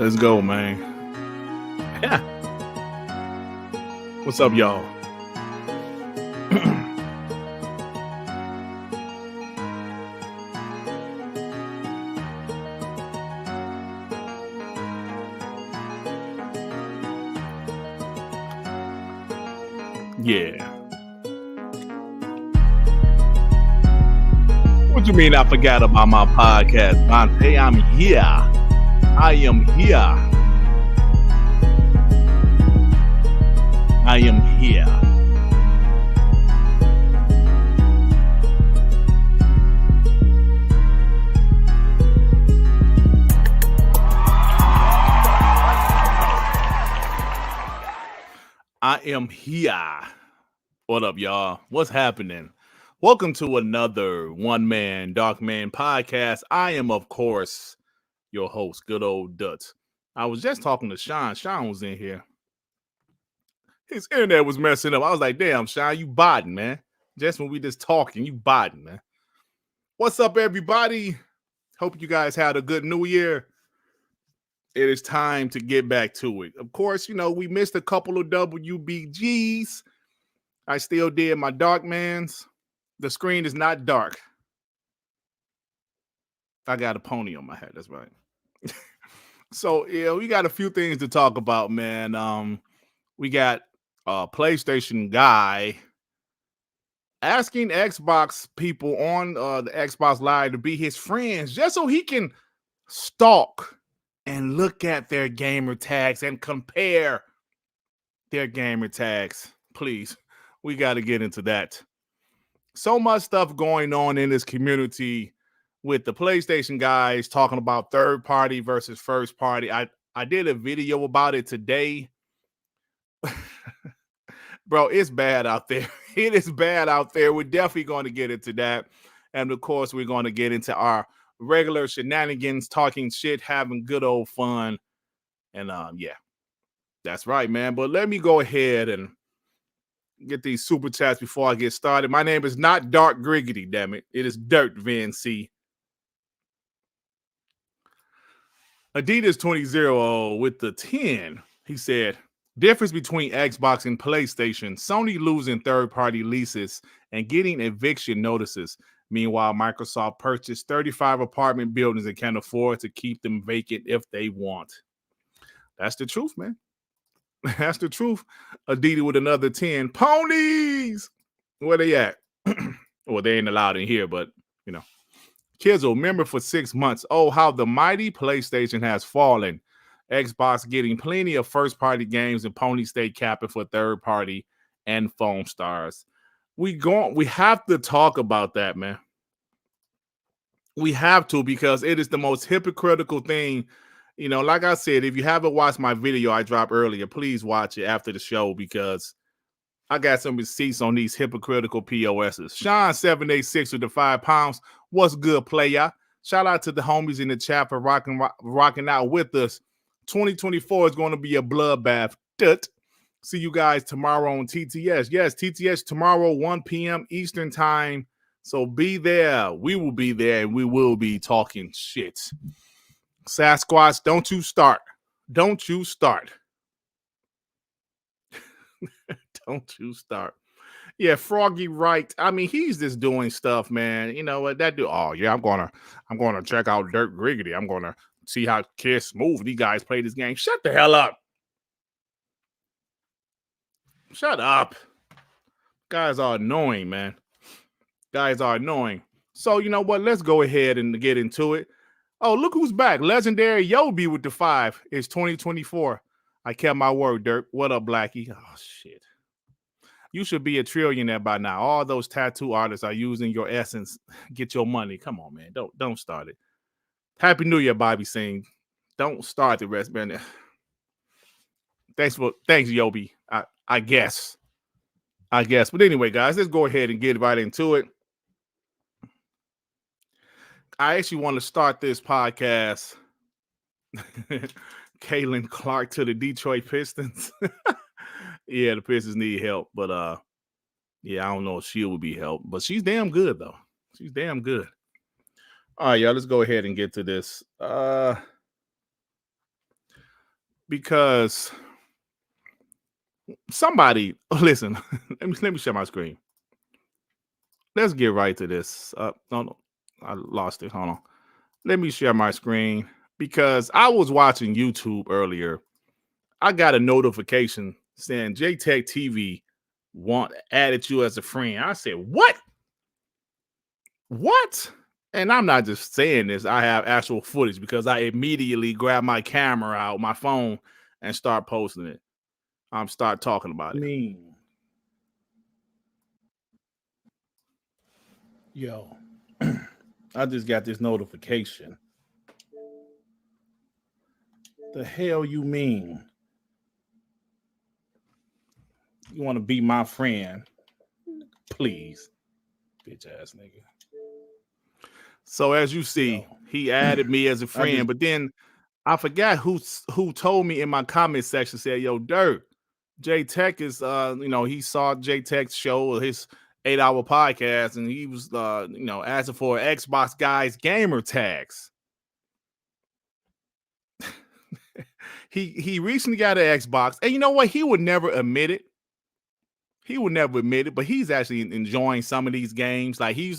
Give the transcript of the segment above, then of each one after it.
Let's go, man. Yeah. What's up, y'all? Yeah. What you mean I forgot about my podcast, Monte? I'm here. I am here. I am here. I am here. What up, y'all? What's happening? Welcome to another One Man, Dark Man podcast. I am, of course, your host, good old Dutz. I was just talking to Sean. Sean was in here. His internet was messing up. I was like, damn, Sean, you botting, man. Just when we just talking, you botting, man. What's up, everybody? Hope you guys had a good new year. It is time to get back to it. Of course, you know, we missed a couple of WBGs. I still did my Dark Mans. The screen is not dark. I got a pony on my head. That's right. So, yeah, we got a few things to talk about, man. We got a PlayStation guy asking Xbox people on the Xbox Live to be his friends just so he can stalk and look at their gamer tags and compare their gamer tags. Please, we got to get into that. So much stuff going on in this community with the PlayStation guys talking about third party versus first party. I did a video about it today. Bro, it's bad out there. It is bad out there. We're definitely going to get into that. And of course, we're going to get into our regular shenanigans, talking shit, having good old fun. And yeah, that's right, man. But let me go ahead and get these super chats before I get started. My name is not Dirt Griggity, damn it. It is Dirt VNC. Adidas 20 with the 10. He said, difference between Xbox and PlayStation, Sony losing third-party leases and getting eviction notices. Meanwhile, Microsoft purchased 35 apartment buildings and can afford to keep them vacant if they want. That's the truth, man. That's the truth. Adidas with another 10. Ponies! Where they at? Well, they ain't allowed in here, but, you know. Kids will remember for 6 months. Oh, how the mighty PlayStation has fallen. Xbox getting plenty of first-party games and Pony State capping for third-party and phone stars. We have to talk about that, man. We have to, because it is the most hypocritical thing. You know, like I said, if you haven't watched my video I dropped earlier, please watch it after the show, because I got some receipts on these hypocritical POSs. Sean 786 with the £5. What's good, playa? Shout out to the homies in the chat for rocking out with us. 2024 is going to be a bloodbath. See you guys tomorrow on TTS. Yes, TTS tomorrow, 1 p.m. Eastern time. So be there. We will be there, and we will be talking shit. Sasquatch, don't you start. Don't you start. Don't you start. Yeah, Froggy right. I mean, he's just doing stuff, man. You know what that do? Oh yeah, I'm gonna check out Dirt Griggity. I'm gonna see how Kiss Smooth these guys play this game. Shut the hell up. Shut up. Guys are annoying, man. Guys are annoying. So you know what? Let's go ahead and get into it. Oh, look who's back. Legendary Yobi with the 5. It's 2024. I kept my word, Dirt. What up, Blackie? Oh shit. You should be a trillionaire by now. All those tattoo artists are using your essence. Get your money. Come on, man. Don't start it. Happy New Year, Bobby Singh. Don't start the rest, man. Thanks, Yobi. I guess. But anyway, guys, let's go ahead and get right into it. I actually want to start this podcast. Kaylin Clark to the Detroit Pistons. Yeah, the Pistons need help, but yeah, I don't know if she would be help, but she's damn good though. She's damn good. All right, y'all, let's go ahead and get to this. because somebody listen. let me share my screen. Let's get right to this. No, I lost it. Hold on. Let me share my screen because I was watching YouTube earlier. I got a notification saying JaytechTv added you as a friend. I said, what? What? And I'm not just saying this. I have actual footage because I immediately grabbed my camera out, my phone, and start posting it. Start talking about it. Yo, I just got this notification. The hell you mean? You want to be my friend? Please, bitch ass nigga. So as you see, he added me as a friend, but then I forgot who told me in my comment section, said, yo, Dirt, Jaytech is he saw Jaytech's show, his 8-hour podcast, and he was asking for Xbox guys Gamertags. he recently got an Xbox, and you know what? He would never admit it. But he's actually enjoying some of these games. Like he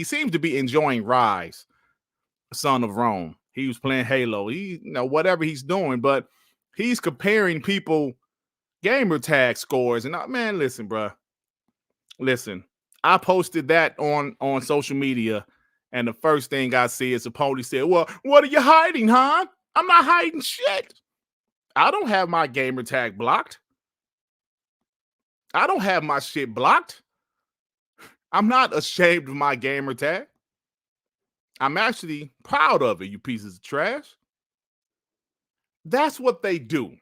seems to be enjoying Rise, Son of Rome. He was playing Halo. Whatever he's doing, but he's comparing people gamer tag scores. And man, listen, bro. Listen, I posted that on social media, and the first thing I see is a police said, well, what are you hiding, huh? I'm not hiding shit. I don't have my gamer tag blocked. I don't have my shit blocked. I'm not ashamed of my gamer tag. I'm actually proud of it, you pieces of trash. That's what they do.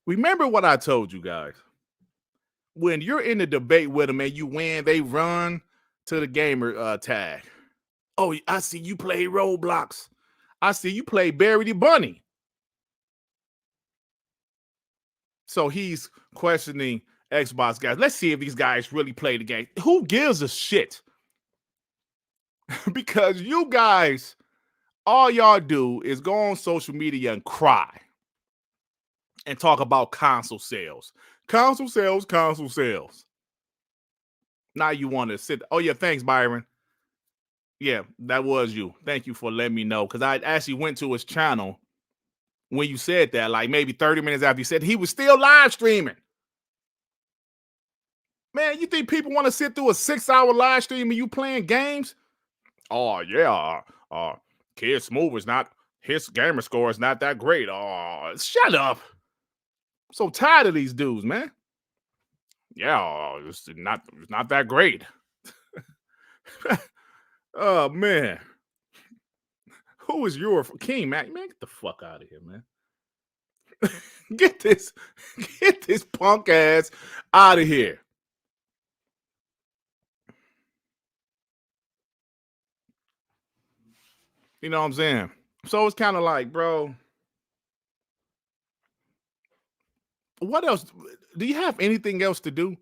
Remember what I told you guys. When you're in the debate with them and you win, they run to the gamer tag. Oh, I see you play Roblox. I see you play Bury the Bunny. So he's questioning Xbox guys. Let's see if these guys really play the game. Who gives a shit? Because you guys, all y'all do is go on social media and cry and talk about console sales. Console sales. Now you want to sit. Oh, yeah, thanks, Byron. Yeah, that was you. Thank you for letting me know, because I actually went to his channel when you said that, like maybe 30 minutes after you said he was still live streaming. Man, you think people want to sit through a 6-hour live stream and you playing games? Oh, yeah. Kid Smooth is not, his gamer score is not that great. Oh, shut up. I'm so tired of these dudes, man. Yeah, it's not that great. Oh, man. Who is your King, man? Man, get the fuck out of here, man. Get this punk ass out of here. You know what I'm saying? So it's kind of like, bro, what else? Do you have anything else to do?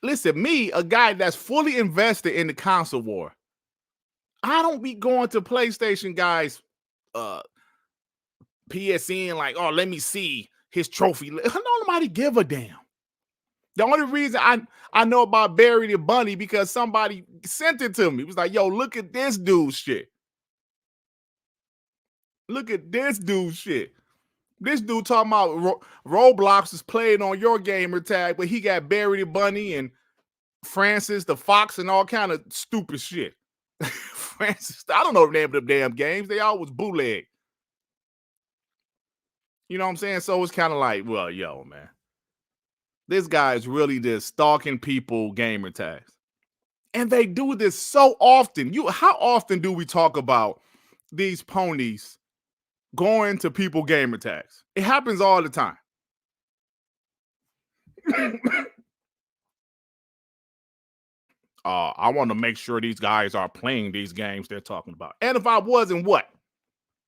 Listen, me, a guy that's fully invested in the console war, I don't be going to PlayStation guys, PSN like, oh, let me see his trophy. Nobody give a damn. The only reason I know about Bury the Bunny because somebody sent it to me. It was like, yo, look at this dude's shit. Look at this dude's shit. This dude talking about Roblox is playing on your gamer tag, but he got Bury the Bunny and Francis the Fox and all kind of stupid shit. Francis, I don't know the name of them damn games. They always bootleg. You know what I'm saying? So it's kind of like, well, yo, man. This guy is really just stalking people gamer tags. And they do this so often. How often do we talk about these ponies going to people gamer tags? It happens all the time. I want to make sure these guys are playing these games they're talking about. And if I wasn't, what?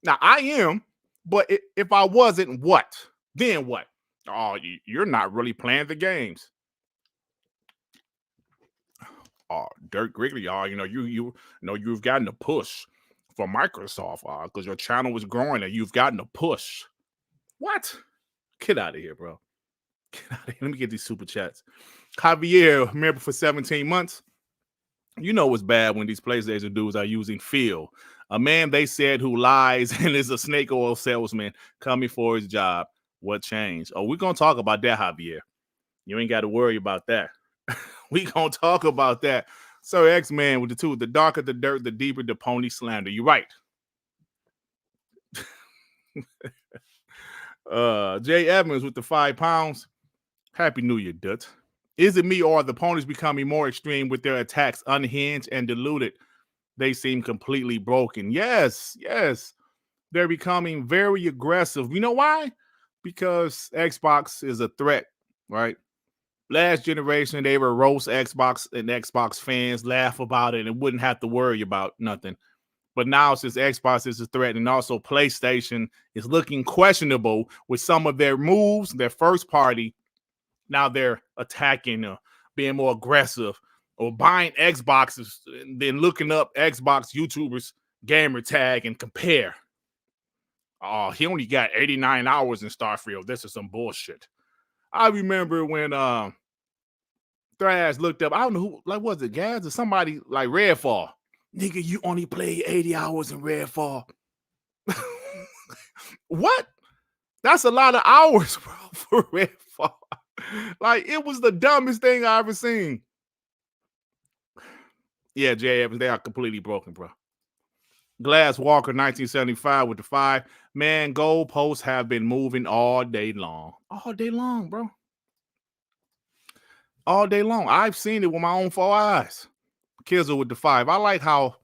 Now, I am, but if I wasn't, what? Then what? Oh, you're not really playing the games. Oh, Dirt Griggity, you've gotten a push for Microsoft because your channel was growing and you've gotten a push. What? Get out of here, bro. Get out of here. Let me get these super chats. Javier, member for 17 months. You know what's bad when these PlayStation dudes are using Phil, a man they said who lies and is a snake oil salesman coming for his job. What changed? Oh, we're going to talk about that, Javier. You ain't got to worry about that. We going to talk about that. So X-Man with the two, the darker the dirt, the deeper the pony slander. You're right. Jay Evans with the £5. Happy New Year, Dutch. Is it me or are the ponies becoming more extreme with their attacks, unhinged and diluted? They seem completely broken. Yes. They're becoming very aggressive. You know why? Because Xbox is a threat, right? Last generation, they were roast Xbox and Xbox fans, laugh about it, and wouldn't have to worry about nothing. But now, since Xbox is a threat and also PlayStation is looking questionable with some of their moves, their first party, now they're attacking, being more aggressive, or buying Xboxes and then looking up Xbox YouTubers, Gamertag, and compare. Oh, he only got 89 hours in Starfield. This is some bullshit. I remember when Thrash looked up, I don't know who, like, was it Gaz or somebody, like Redfall? Nigga, you only played 80 hours in Redfall. What? That's a lot of hours, bro, for Redfall. Like, it was the dumbest thing I ever seen. Yeah, Jay Evans, they are completely broken, bro. Glass Walker 1975 with the 5. Man, goalposts have been moving all day long. All day long, bro. All day long. I've seen it with my own 4 eyes. Kizzle with the 5. I like how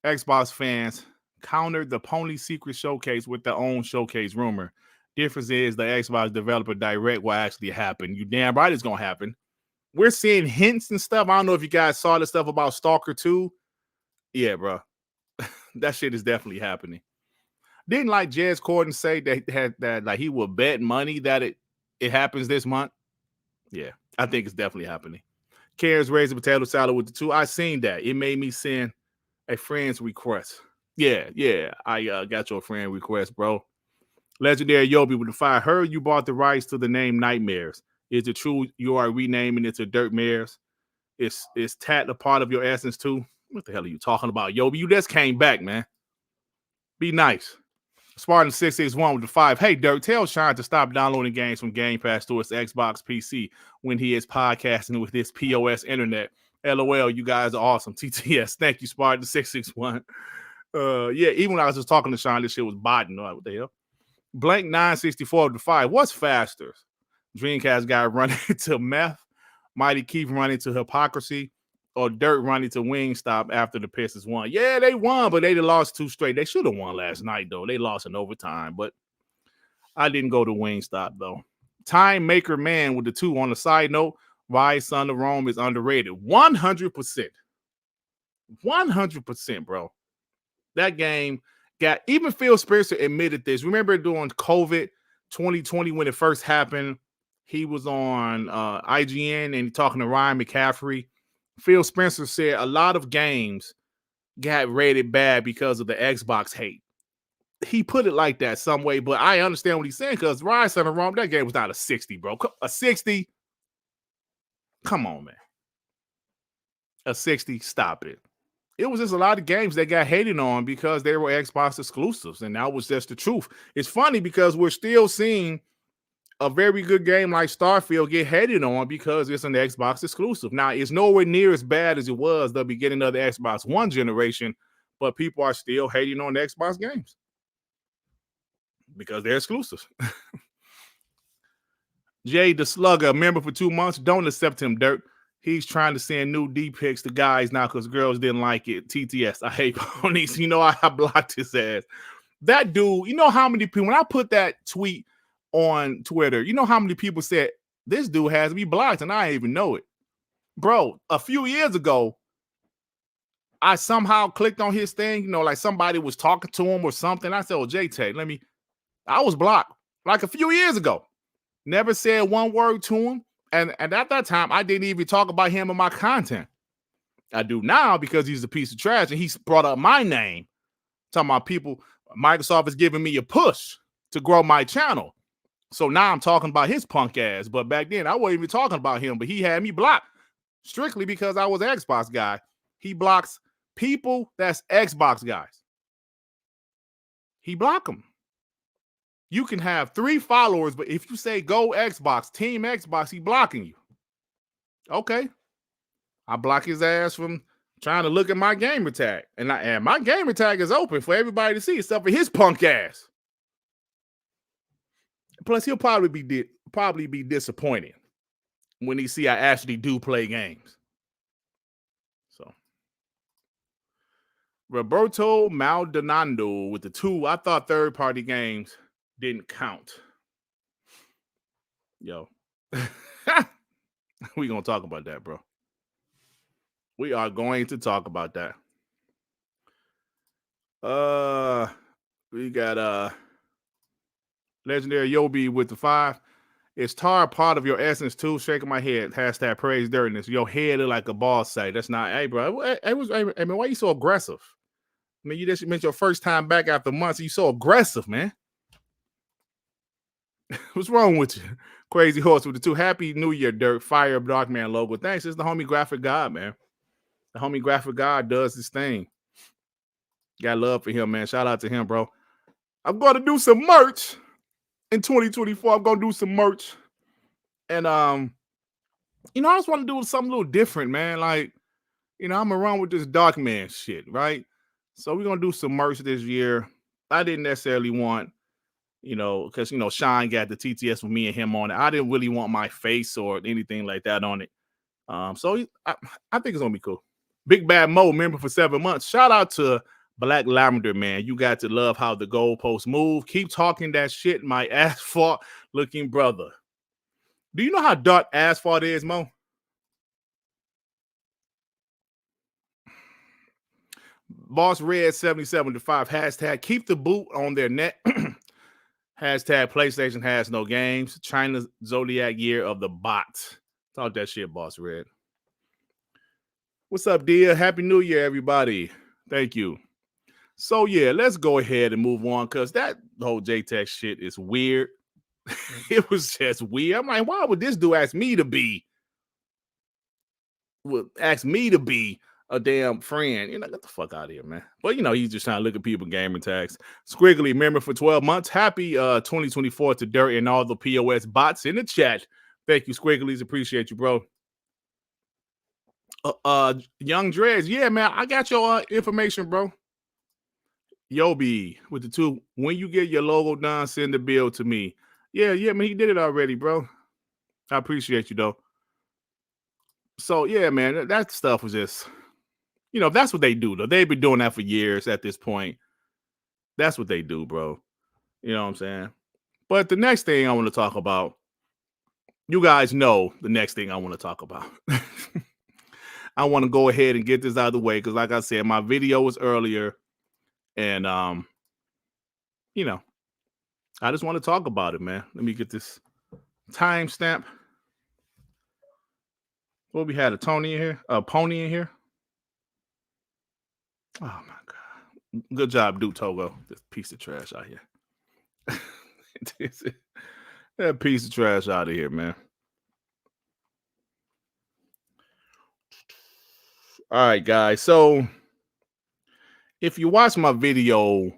Xbox fans countered the Pony Secret Showcase with their own showcase rumor. Difference is the Xbox developer direct will actually happen. You damn right it's going to happen. We're seeing hints and stuff. I don't know if you guys saw the stuff about Stalker 2. Yeah, bro. That shit is definitely happening. Didn't like Jez Corden say that like he will bet money that it happens this month? Yeah, I think it's definitely happening. Cares raised a potato salad with the 2. I seen that. It made me send a friend's request. Yeah. I got your friend request, bro. Legendary Yobi with the 5. Heard you bought the rights to the name Nightmares. Is it true you are renaming it to Dirt Mares? Is Tat a part of your essence too? What the hell are you talking about, Yobi? You just came back, man. Be nice. Spartan 661 with the 5. Hey, Dirt, tell Sean to stop downloading games from Gamepass to his Xbox PC when he is podcasting with his POS internet. LOL, you guys are awesome. TTS. Thank you, Spartan 661. Yeah, even when I was just talking to Sean, this shit was botting. Like, what the hell? Blank 964 with the 5. What's faster? Dreamcast guy running to meth, Mighty Keith running to hypocrisy, or Dirt running to Wingstop after the Pistons won. Yeah, they won, but they lost 2 straight. They should have won last night, though. They lost in overtime, but I didn't go to Wingstop, though. Time Maker Man with the 2 on the side note. Rise Son of Rome is underrated. 100%. 100%, bro. That game got, even Phil Spencer admitted this. Remember during COVID 2020 when it first happened, he was on IGN and talking to Ryan McCaffrey. Phil Spencer said a lot of games got rated bad because of the Xbox hate. He put it like that some way, but I understand what he's saying because Rise Son of Rome, that game was not a 60, bro. A 60? Come on, man. A 60? Stop it. It was just a lot of games that got hated on because they were Xbox exclusives, and that was just the truth. It's funny because we're still seeing a very good game like Starfield get hated on because it's an Xbox exclusive. Now, it's nowhere near as bad as it was the beginning of the Xbox One generation, but people are still hating on the Xbox games because they're exclusives. Jay the Slugger, member for 2 months. Don't accept him, Dirt. He's trying to send new D pics to guys now because girls didn't like it. TTS, I hate ponies. You know, I blocked his ass. That dude, you know how many people, when I put that tweet on Twitter, you know how many people said, this dude has to be blocked, and I didn't even know it. Bro, a few years ago, I somehow clicked on his thing, you know, like somebody was talking to him or something. I said, oh, JayTech, I was blocked like a few years ago. Never said one word to him. And at that time, I didn't even talk about him in my content. I do now because he's a piece of trash and he's brought up my name. Talking about people, Microsoft is giving me a push to grow my channel. So now I'm talking about his punk ass. But back then, I wasn't even talking about him. But he had me blocked strictly because I was an Xbox guy. He blocks people that's Xbox guys. He block them. You can have 3 followers, but if you say go Xbox, Team Xbox, he blocking you. Okay. I block his ass from trying to look at my gamer tag. And my gamer tag is open for everybody to see, except for his punk ass. Plus, he'll probably be disappointed when he see I actually do play games. So, Roberto Maldonado with the 2. I thought third-party games didn't count. Yo. We gonna talk about that, bro. We are going to talk about that. We got Legendary Yobi with the 5. Is tar part of your essence too? Shaking my head. Hashtag praise dirtiness. Your head look like a ball site. That's not. Hey, bro. Hey, man, why you so aggressive? I mean, you just meant your first time back after months. You so aggressive, man. What's wrong with you? Crazy Horse with the 2. Happy New Year, Dirt. Fire Darkman logo. Thanks. It's the homie graphic god, man. The homie graphic god does this thing. Got love for him, man. Shout out to him, bro. I'm going to do some merch in 2024. I'm going to do some merch. And, I just want to do something a little different, man. Like, I'm going to run with this Darkman shit, right? So we're going to do some merch this year. I didn't necessarily want, because, Sean got the TTS with me and him on it. I didn't really want my face or anything like that on it. So I think it's going to be cool. Big Bad Mo, member for 7 months. Shout out to Black Lavender, man. You got to love how the goalposts move. Keep talking that shit, my asphalt looking brother. Do you know how dark asphalt is, Mo? Boss Red 77-5. Hashtag keep the boot on their neck. Hashtag PlayStation has no games. China's Zodiac year of the bot. Talk that shit, Boss Red. What's up, dear? Happy New Year, everybody. Thank you. So, yeah, let's go ahead and move on because that whole JTech shit is weird. It was just weird. I'm like, why would this dude ask me to be a damn friend? Get the fuck out of here, man. But, he's just trying to look at people gamer tags. Squiggly, member for 12 months. Happy 2024 to Dirt and all the POS bots in the chat. Thank you, Squigglies. Appreciate you, bro. Young Dreads. Yeah, man, I got your information, bro. Yobi with the 2. When you get your logo done, send the bill to me. Yeah, man, he did it already, bro. I appreciate you, though. So, yeah, man, that stuff was just, that's what they do, though. They've been doing that for years at this point. That's what they do, bro. You know what I'm saying? But the next thing I want to talk about, you guys know the next thing I want to talk about. I want to go ahead and get this out of the way because, like I said, my video was earlier. And, I just want to talk about it, man. Let me get this timestamp. Well, we had a pony in here. Oh, my God. Good job, Duke Togo. This piece of trash out here. That piece of trash out of here, man. All right, guys. So if you watch my video,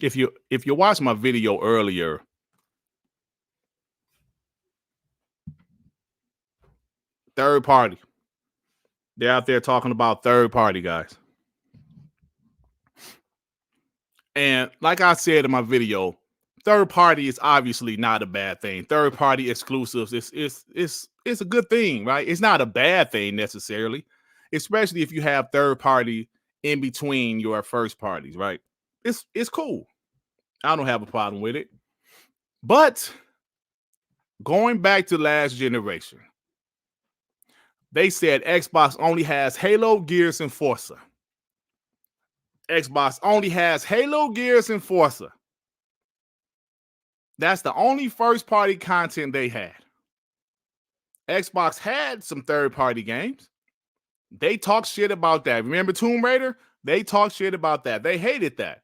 if you watch my video earlier, third party. They're out there talking about third party, guys. And like I said in my video, third party is obviously not a bad thing. Third party exclusives it's a good thing, right? It's not a bad thing necessarily, especially if you have third party in between your first parties, right? It's cool. I don't have a problem with it. But going back to last generation, they said Xbox only has Halo, Gears, and Forza. Xbox only has Halo, Gears, and Forza. That's the only first-party content they had. Xbox had some third-party games. They talked shit about that. Remember Tomb Raider? They talked shit about that. They hated that.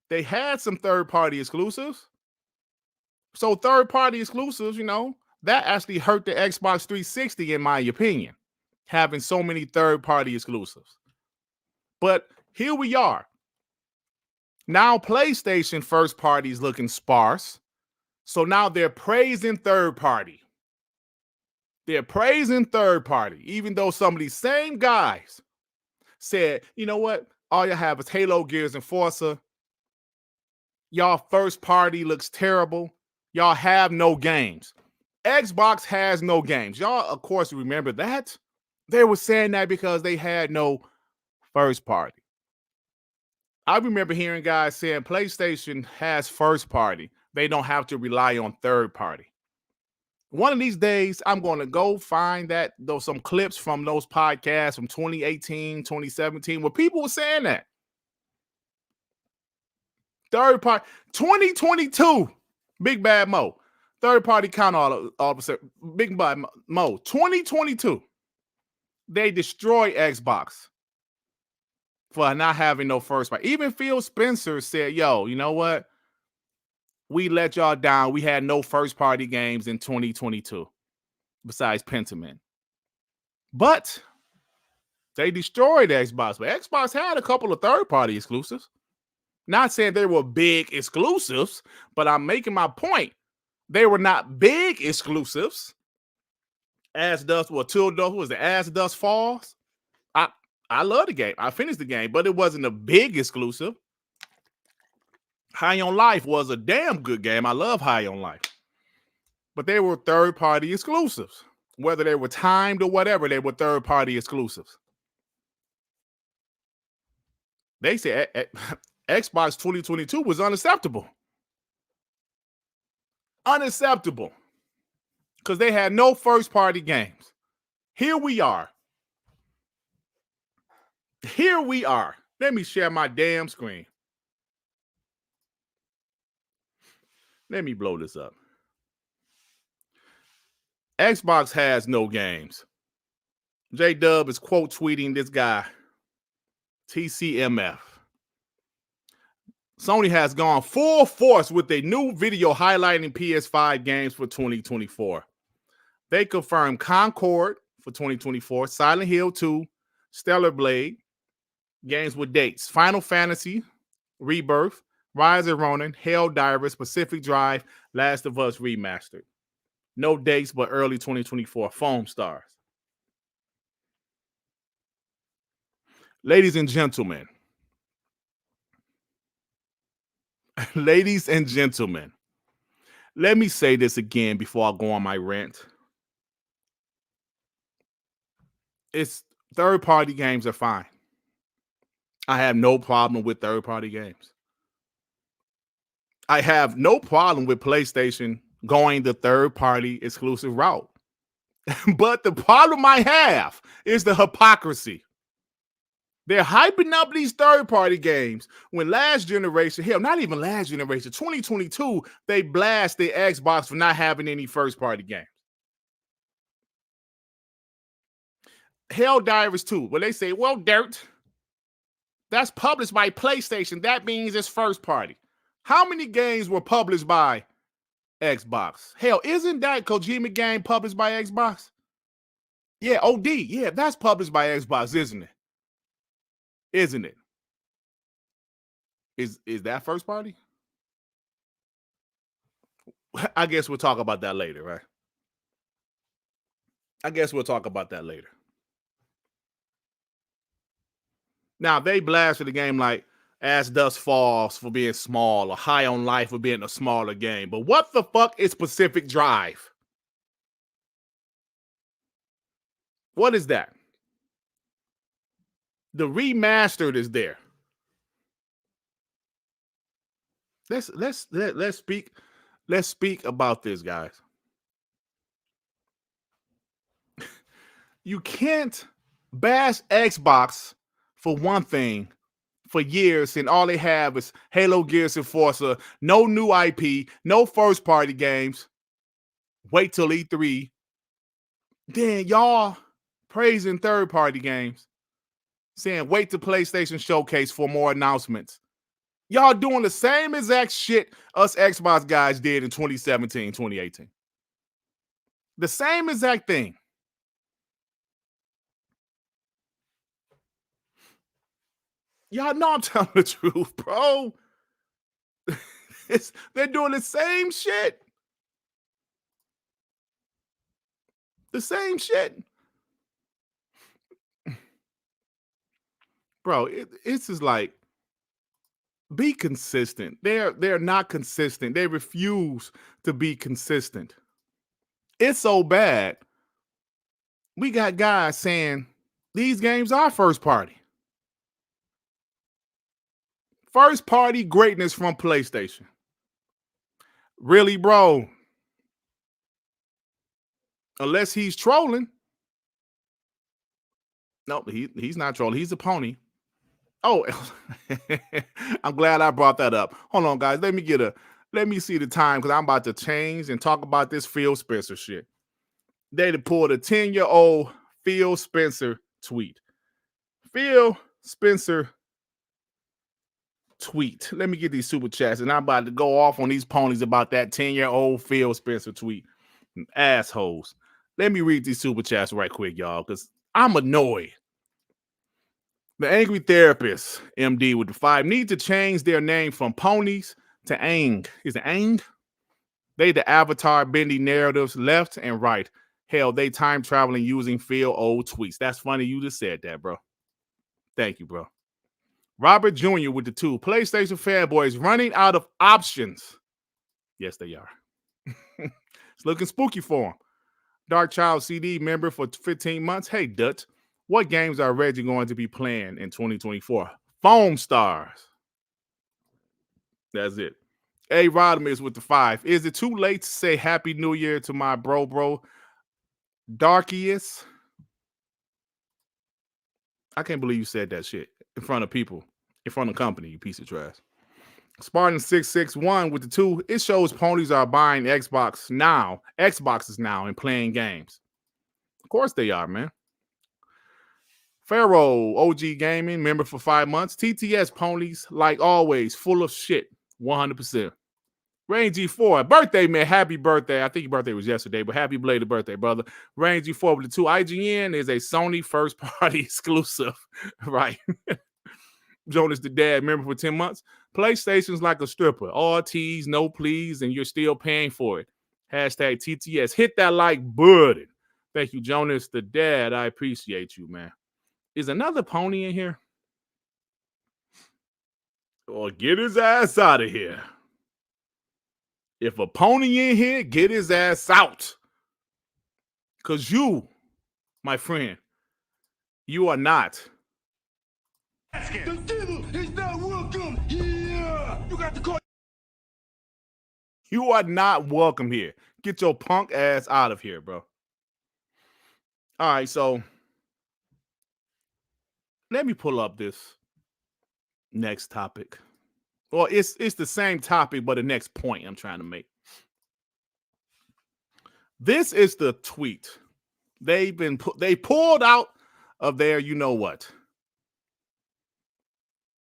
They had some third-party exclusives. So third-party exclusives, you know, that actually hurt the Xbox 360 in my opinion, having so many third-party exclusives. But here we are. Now PlayStation first party is looking sparse. So now they're praising third party. They're praising third party, even though some of these same guys said, you know what? All you have is Halo, Gears, and Forza. Y'all first party looks terrible. Y'all have no games. Xbox has no games. Y'all, of course, remember that. They were saying that because they had no first party. I remember hearing guys saying PlayStation has first party. They don't have to rely on third party. One of these days, I'm going to go find some clips from those podcasts from 2018, 2017, where people were saying that. Third party, 2022, Big Bad Mo. Third party count all of a sudden. Big Bad Mo, 2022. They destroy Xbox for not having no first party. Even Phil Spencer said, yo, you know what? We let y'all down. We had no first party games in 2022 besides Pentiment. But they destroyed Xbox. But Xbox had a couple of third party exclusives. Not saying they were big exclusives, but I'm making my point. They were not big exclusives. As Dust Falls. I love the game. I finished the game, but it wasn't a big exclusive. High on Life was a damn good game. I love High on Life. But they were third-party exclusives. Whether they were timed or whatever, they were third-party exclusives. They said Xbox 2022 was unacceptable. Unacceptable. Because they had no first-party games. Here we are. Here we are. Let me share my damn screen. Let me blow this up. Xbox has no games. J-Dub is quote tweeting this guy, TCMF. Sony has gone full force with a new video highlighting PS5 games for 2024. They confirmed Concord for 2024, Silent Hill 2, Stellar Blade, games with dates, Final Fantasy, Rebirth, Rise of Ronin, Helldivers, Pacific Drive, Last of Us Remastered. No dates, but early 2024. Foam Stars. Ladies and gentlemen. Ladies and gentlemen. Let me say this again before I go on my rant. It's third-party games are fine. I have no problem with third-party games. I have no problem with PlayStation going the third-party exclusive route. But the problem I have is the hypocrisy. They're hyping up these third-party games when last generation, hell, not even last generation, 2022, they blast the Xbox for not having any first-party games. Helldivers 2, where they say, well, Dirt, that's published by PlayStation. That means it's first-party. How many games were published by Xbox? Hell, isn't that Kojima game published by Xbox? Yeah, OD. Yeah, that's published by Xbox, isn't it? Isn't it? Is that first party? I guess we'll talk about that later, right? I guess we'll talk about that later. Now, they blasted the game like As Dust Falls for being small or High on Life for being a smaller game. But what the fuck is Pacific Drive? What is that? The remastered is there. Let's speak about this, guys. You can't bash Xbox for one thing for years, and all they have is Halo, Gears, and Forza. No new IP, no first party games. Wait till E3. Then y'all praising third party games, saying wait to PlayStation Showcase for more announcements. Y'all doing the same exact shit us Xbox guys did in 2017, 2018. The same exact thing. Y'all know I'm telling the truth, bro. They're doing the same shit. The same shit. Bro, it's just like, be consistent. They're not consistent. They refuse to be consistent. It's so bad. We got guys saying these games are first party. First party greatness from PlayStation. Really, bro? Unless he's trolling. No, he's not trolling. He's a pony. Oh, I'm glad I brought that up. Hold on, guys. Let me see the time because I'm about to change and talk about this Phil Spencer shit. They pulled a 10-year-old Phil Spencer tweet. Phil Spencer tweet. Let me get these super chats, and I'm about to go off on these ponies about that 10-year-old Phil Spencer tweet. Assholes. Let me read these super chats right quick, y'all, because I'm annoyed. The Angry Therapist, MD with the 5, need to change their name from ponies to Aang. Is it Aang? They the avatar bending narratives left and right. Hell, they time traveling using Phil old tweets. That's funny you just said that, bro. Thank you, bro. Robert Jr. with the 2. PlayStation fanboys running out of options. Yes, they are. It's looking spooky for them. Dark Child CD member for 15 months. Hey, Dutch, what games are Reggie going to be playing in 2024? Foam Stars. That's it. A Rodimus with the 5. Is it too late to say Happy New Year to my bro? Darkiest. I can't believe you said that shit in front of people, in front of company, you piece of trash. Spartan 661 with the 2. It shows ponies are buying Xboxes now, and playing games. Of course they are, man. Pharaoh, OG Gaming, member for 5 months. TTS ponies, like always, full of shit, 100%. Rain G4, birthday, man. Happy birthday. I think your birthday was yesterday, but happy belated birthday, brother. Rain G4 with the 2. IGN is a Sony first party exclusive, right? Jonas the Dad, member for 10 months. PlayStation's like a stripper. All T's, no please, and you're still paying for it. Hashtag TTS. Hit that like button. Thank you, Jonas the Dad. I appreciate you, man. Is another pony in here? Or get his ass out of here. If a pony in here, get his ass out. Because you, my friend, you are not. The devil is not welcome here. You got to call. You are not welcome here. Get your punk ass out of here, bro. All right, so let me pull up this next topic. Well, it's the same topic, but the next point I'm trying to make. This is the tweet they pulled out of their you know what.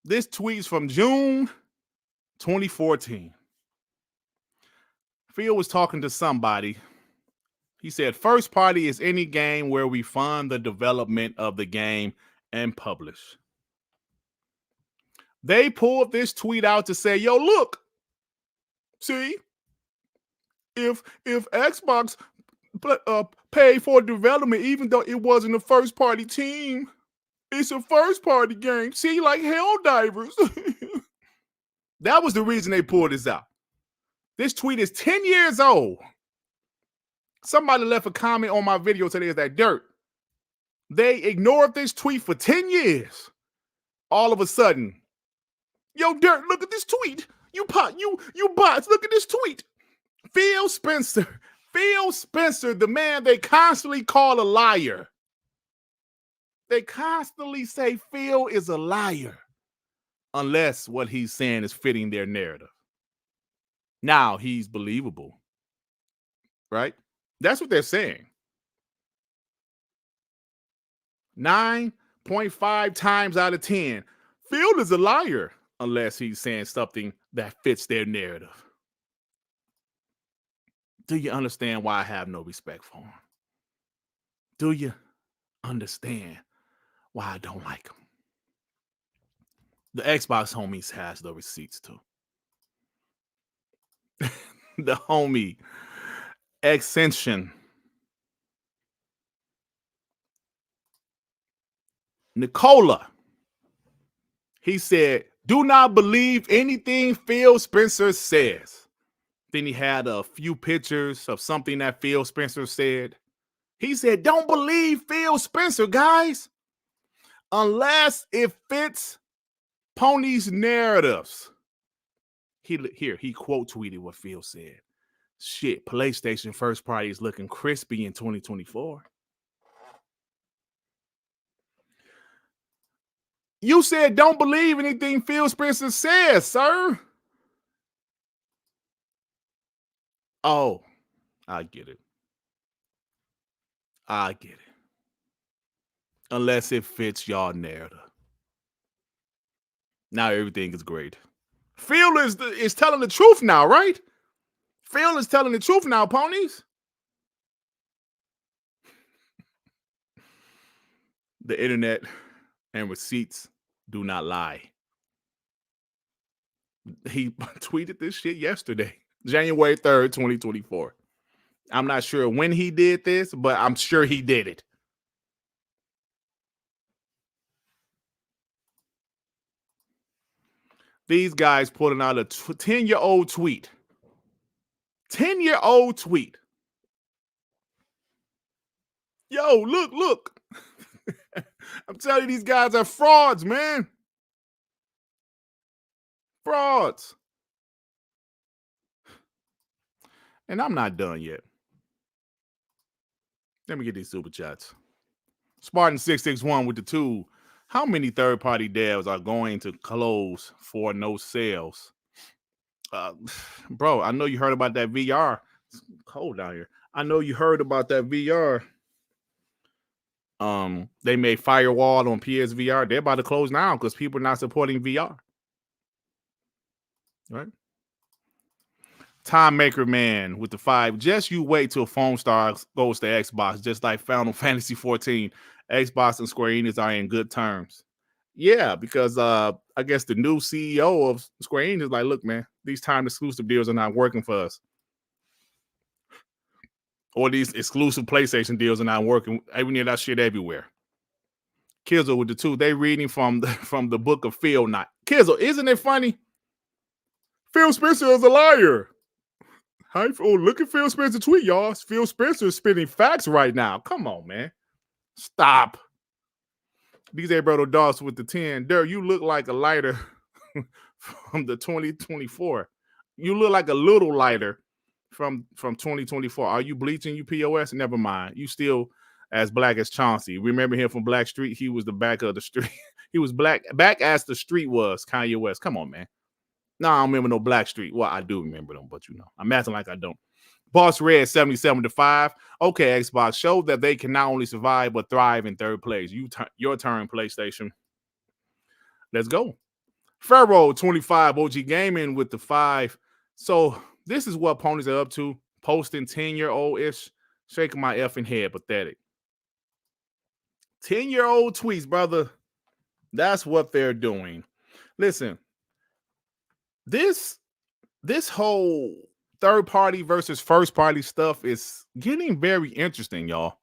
This tweet's from June 2014. Phil was talking to somebody. He said, first party is any game where we fund the development of the game and publish. They pulled this tweet out to say, yo, look, see, if Xbox paid for development, even though it wasn't a first party team, it's a first party game. See, like Helldivers. That was the reason they pulled this out. This tweet is 10 years old. Somebody left a comment on my video today is that Dirt. They ignored this tweet for 10 years. All of a sudden, yo, Dirt, look at this tweet. You bots, look at this tweet. Phil Spencer, the man they constantly call a liar. They constantly say Phil is a liar unless what he's saying is fitting their narrative. Now he's believable, right? That's what they're saying. 9.5 times out of 10, Phil is a liar unless he's saying something that fits their narrative. Do you understand why I have no respect for him? Do you understand why I don't like him? The Xbox homies has the receipts too. The homie Extension Nicola, he said, do not believe anything Phil Spencer says. Then he had a few pictures of something that Phil Spencer said. He said, don't believe Phil Spencer, guys, unless it fits Pony's narratives. He quote tweeted what Phil said. Shit, PlayStation first party is looking crispy in 2024. You said don't believe anything Phil Spencer says, sir. Oh, I get it. I get it. Unless it fits y'all narrative. Now everything is great. Phil is telling the truth now, right? Phil is telling the truth now, ponies. The internet and receipts do not lie. He tweeted this shit yesterday, January 3rd, 2024. I'm not sure when he did this, but I'm sure he did it. These guys putting out a 10-year-old tweet. 10-year-old tweet. Yo, look. I'm telling you, these guys are frauds, man. Frauds. And I'm not done yet. Let me get these super chats. Spartan661 with the 2. How many third-party devs are going to close for no sales? Bro, I know you heard about that VR. It's cold down here. I know you heard about that VR. They made Firewall on PSVR. They're about to close now because people are not supporting VR. Right? Time Maker Man with the 5. Just you wait till Phone Stars goes to Xbox, just like Final Fantasy 14. Xbox and Square Enix are in good terms. Yeah, because I guess the new CEO of Square Enix is like, look, man, these time exclusive deals are not working for us. Or these exclusive PlayStation deals are not working. We need that shit everywhere. Kizzle with the 2. They reading from the book of Phil. Not Kizzle. Isn't it funny? Phil Spencer is a liar. Hi, oh, look at Phil Spencer tweet, y'all. Phil Spencer is spitting facts right now. Come on, man. Stop. DJ Brother Doss with the 10. Dirt, you look like a lighter from the 2024. You look like a little lighter from 2024. Are you bleaching, you POS? Never mind. You still as black as Chauncey. Remember him from Black Street? He was the back of the street. He was back as the street was, Kanye West. Come on, man. No, I don't remember no Black Street. Well, I do remember them, but I'm acting like I don't. Boss Red 77-5. Okay, Xbox showed that they can not only survive but thrive in third place. Your turn, PlayStation. Let's go. Pharaoh 25 OG Gaming with the 5. So this is what ponies are up to. Posting 10-year-old-ish. Shaking my effing head. Pathetic. 10-year-old tweets, brother. That's what they're doing. Listen. This whole third party versus first party stuff is getting very interesting, y'all.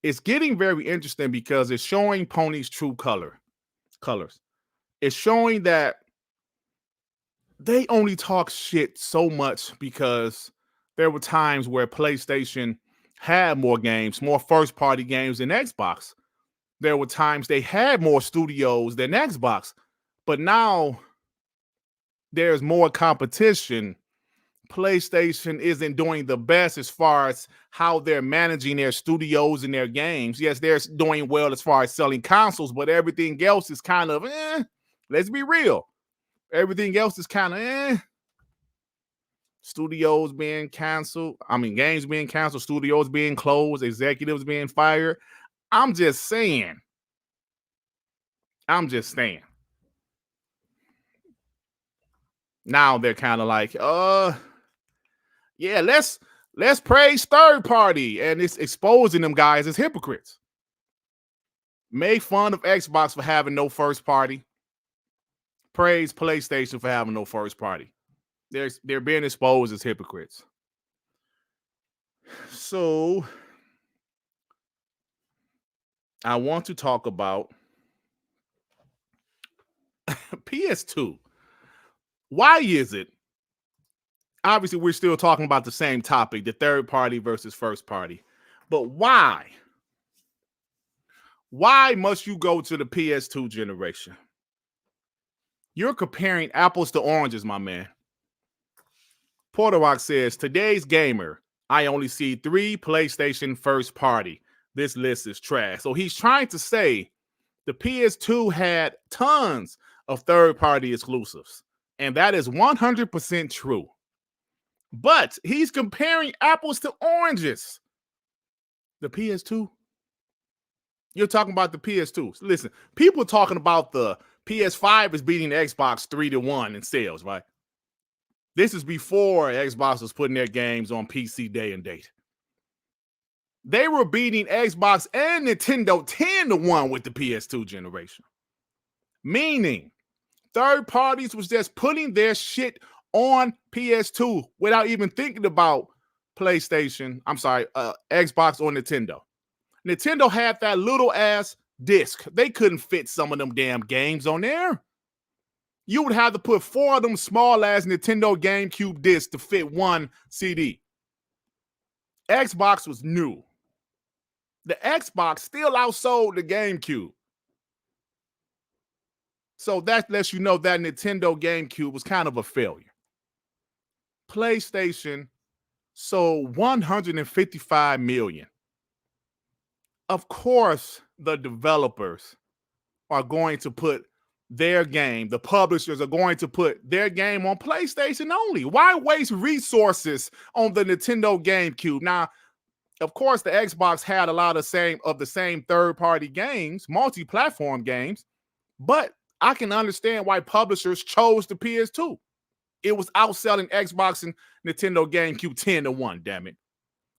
It's getting very interesting because it's showing Pony's true colors. It's showing that they only talk shit so much because there were times where PlayStation had more games, more first party games than Xbox. There were times they had more studios than Xbox, but now there's more competition. PlayStation isn't doing the best as far as how they're managing their studios and their games. Yes, they're doing well as far as selling consoles, but everything else is kind of, let's be real. Everything else is kind of, Studios being canceled. Games being canceled, studios being closed, executives being fired. I'm just saying. Now they're kind of like, yeah, let's praise third party, and it's exposing them guys as hypocrites. Make fun of Xbox for having no first party. Praise PlayStation for having no first party. They're being exposed as hypocrites. So I want to talk about PS2. Why is it? Obviously, we're still talking about the same topic, the third party versus first party. But why? Why must you go to the PS2 generation? You're comparing apples to oranges, my man. Porterrock says, today's gamer, I only see 3 PlayStation first party. This list is trash. So he's trying to say the PS2 had tons of third-party exclusives. And that is 100% true. But he's comparing apples to oranges. The PS2? You're talking about the PS2. Listen, people talking about the PS5 is beating the Xbox 3-1 in sales, right? This is before Xbox was putting their games on PC day and date. They were beating Xbox and Nintendo 10-1 with the PS2 generation. Meaning, third parties was just putting their shit on PS2 without even thinking about PlayStation, Xbox or Nintendo. Nintendo had that little ass disc. They couldn't fit some of them damn games on there. You would have to put 4 of them small ass Nintendo GameCube discs to fit one CD. Xbox was new. The Xbox still outsold the GameCube. So that lets you know that Nintendo GameCube was kind of a failure. PlayStation sold 155 million. Of course, the developers are going to put their game, the publishers are going to put their game on PlayStation only. Why waste resources on the Nintendo GameCube? Now, of course, the Xbox had a lot of the same third-party games, multi-platform games, but I can understand why publishers chose the PS2. It was outselling Xbox and Nintendo GameCube 10-1, damn it.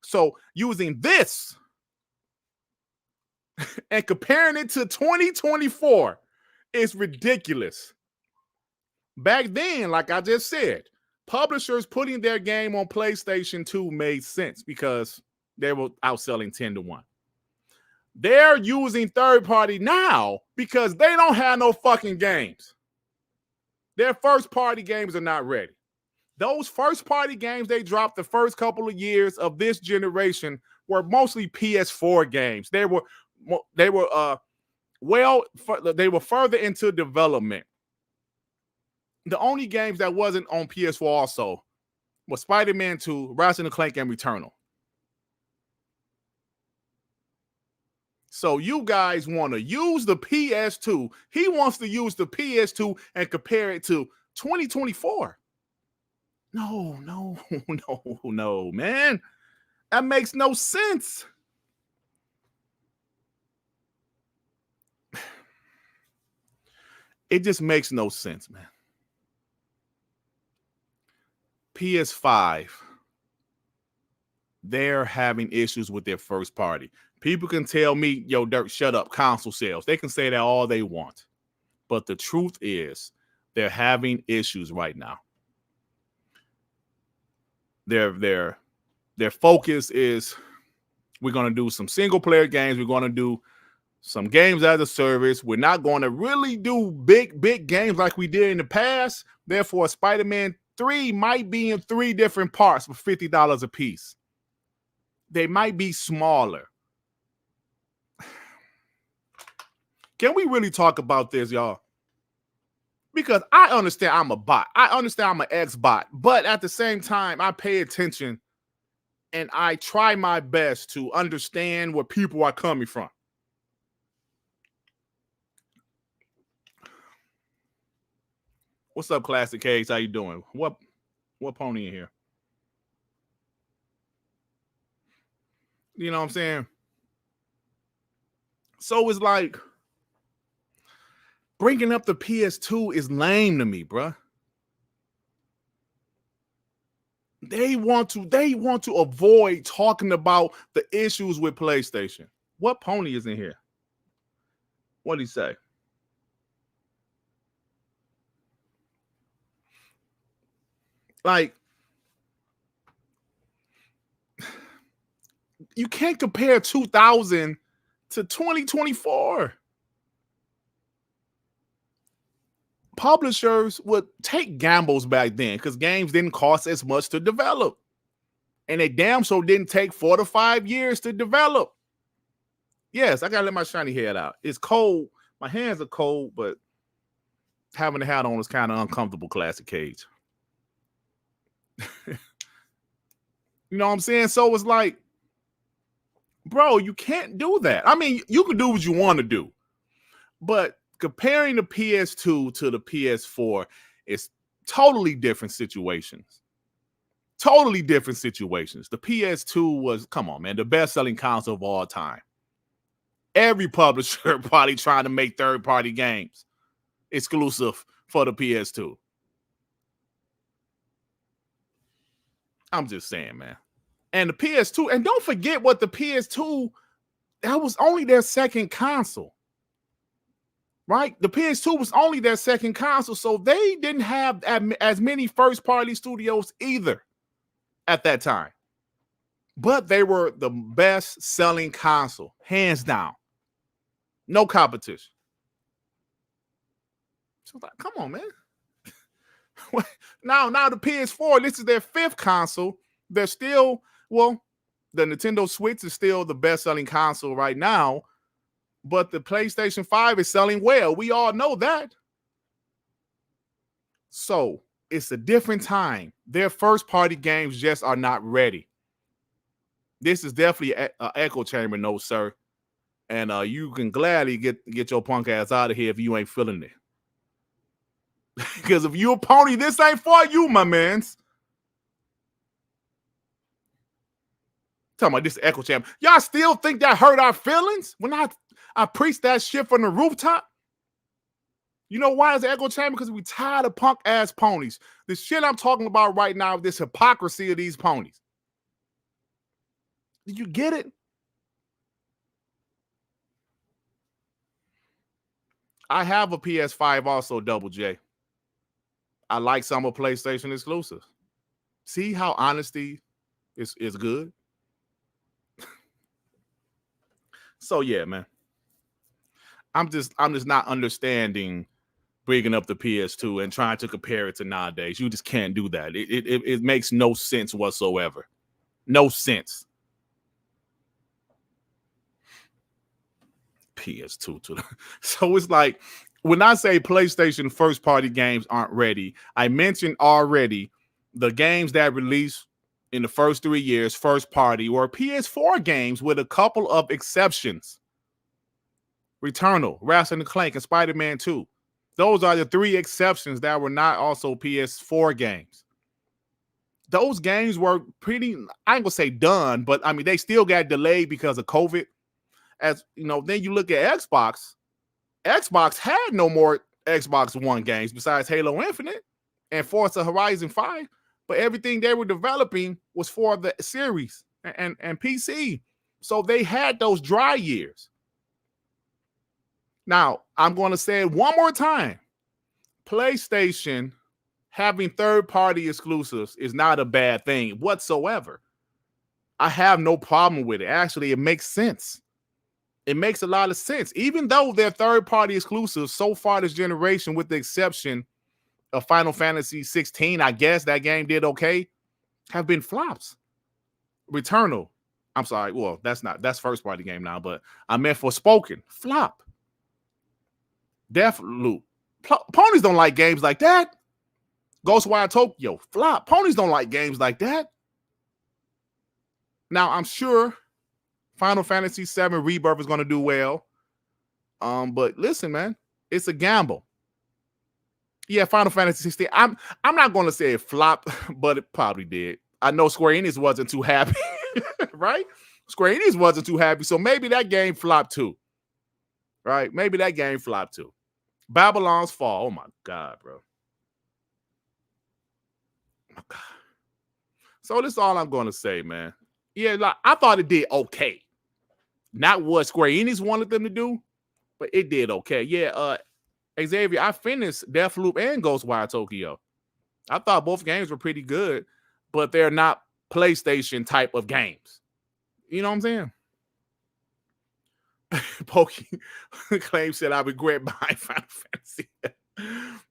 So using this and comparing it to 2024 is ridiculous. Back then, like I just said, publishers putting their game on PlayStation 2 made sense because they were outselling 10-1. They're using third party now because they don't have no fucking games. Their first party games are not ready. Those first party games they dropped the first couple of years of this generation were mostly PS4 games. They were further into development. The only games that wasn't on PS4 also was Spider-Man 2, Ratchet & Clank, and Returnal. So you guys want to use the PS2. He wants to use the PS2 and compare it to 2024. No, man. That makes no sense. It just makes no sense, man. PS5, they're having issues with their first party. People can tell me, yo, Dirt, shut up, console sales. They can say that all they want. But the truth is, they're having issues right now. Their focus is, we're going to do some single-player games. We're going to do some games as a service. We're not going to really do big games like we did in the past. Therefore, Spider-Man 3 might be in 3 different parts for $50 a piece. They might be smaller. Can we really talk about this, y'all? Because I understand I'm a bot. I understand I'm an ex-bot. But at the same time, I pay attention and I try my best to understand where people are coming from. What's up, Classic Cakes? How you doing? What pony in here? You know what I'm saying? So it's like, bringing up the PS2 is lame to me, bruh. They want to avoid talking about the issues with PlayStation. What pony is in here? What did he say? Like, you can't compare 2000 to 2024. Publishers would take gambles back then because games didn't cost as much to develop. And they damn so didn't take 4 to 5 years to develop. Yes, I gotta let my shiny head out. It's cold. My hands are cold, but having the hat on is kind of uncomfortable, Classic Cage. You know what I'm saying? So it's like, bro, you can't do that. I mean, you can do what you want to do, but comparing the PS2 to the PS4 is totally different situations. Totally different situations. The PS2 was, come on, man, the best-selling console of all time. Every publisher probably trying to make third-party games exclusive for the PS2. I'm just saying, man. And the PS2, and don't forget what the PS2, that was only their second console. Right? The PS2 was only their second console, so they didn't have as many first-party studios either at that time. But they were the best-selling console, hands down. No competition. So like, come on, man. Now the PS4, this is their fifth console. They're still, well, the Nintendo Switch is still the best-selling console right now, but the PlayStation 5 is selling well. We all know that. So it's a different time. Their first-party games just are not ready. This is definitely an echo chamber, no, sir. And you can gladly get your punk ass out of here if you ain't feeling it. Because if you a pony, this ain't for you, my mans. Talking about this echo chamber. Y'all still think that hurt our feelings when I preached that shit from the rooftop? You know why it's an echo chamber? Because we tired of punk ass ponies. The shit I'm talking about right now, this hypocrisy of these ponies. Did you get it? I have a PS5 also, Double J. I like some of PlayStation exclusives. See how honesty is good? So yeah, man. I'm just not understanding bringing up the PS2 and trying to compare it to nowadays. You just can't do that. It makes no sense whatsoever. No sense. PS2 to the so it's like when I say PlayStation first party games aren't ready, I mentioned already the games that released in the first 3 years, first party, or PS4 games with a couple of exceptions. Returnal, Ratchet and Clank, and Spider-Man 2. Those are the 3 exceptions that were not also PS4 games. Those games were pretty, I ain't gonna say done, but I mean, they still got delayed because of COVID. As you know, then you look at Xbox. Xbox had no more Xbox One games besides Halo Infinite and Forza Horizon 5, but everything they were developing was for the series and PC. So they had those dry years. Now, I'm going to say it one more time. PlayStation having third-party exclusives is not a bad thing whatsoever. I have no problem with it. Actually, it makes sense. It makes a lot of sense. Even though they're third-party exclusives so far this generation, with the exception of Final Fantasy 16, I guess that game did okay, have been flops. Returnal. I'm sorry. Well, that's first-party game now, but I meant Forspoken. Flop. Deathloop. Ponies don't like games like that. Ghostwire Tokyo. Flop. Ponies don't like games like that. Now, I'm sure Final Fantasy 7 Rebirth is going to do well. But listen, man, it's a gamble. Yeah, Final Fantasy 16. I'm not going to say it flopped, but it probably did. I know Square Enix wasn't too happy, right? Square Enix wasn't too happy, so maybe that game flopped too, right? Maybe that game flopped too. Babylon's Fall. Oh my God, bro. Oh my God. So this is all I'm going to say, man. Yeah, like, I thought it did okay. Not what Square Enix wanted them to do, but it did okay. Yeah, Xavier, I finished Deathloop and Ghostwire Tokyo. I thought both games were pretty good, but they're not PlayStation type of games. You know what I'm saying? Pokey claim said I regret buying Final Fantasy.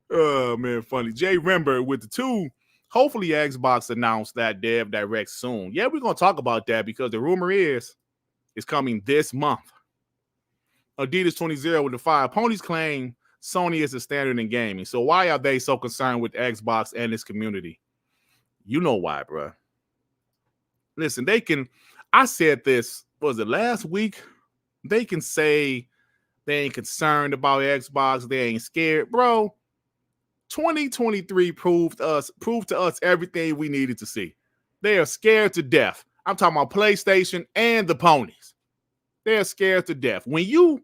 Oh man, funny. Jay Rember with the 2. Hopefully Xbox announced that Dev Direct soon. Yeah, we're gonna talk about that because the rumor is it's coming this month. Adidas 20 with the 5. Ponies claim Sony is the standard in gaming. So why are they so concerned with Xbox and its community? You know why, bro. Listen, they can. I said this, was it last week? They can say they ain't concerned about Xbox, they ain't scared. Bro, 2023 proved to us everything we needed to see. They are scared to death. I'm talking about PlayStation and the ponies. They're scared to death. When you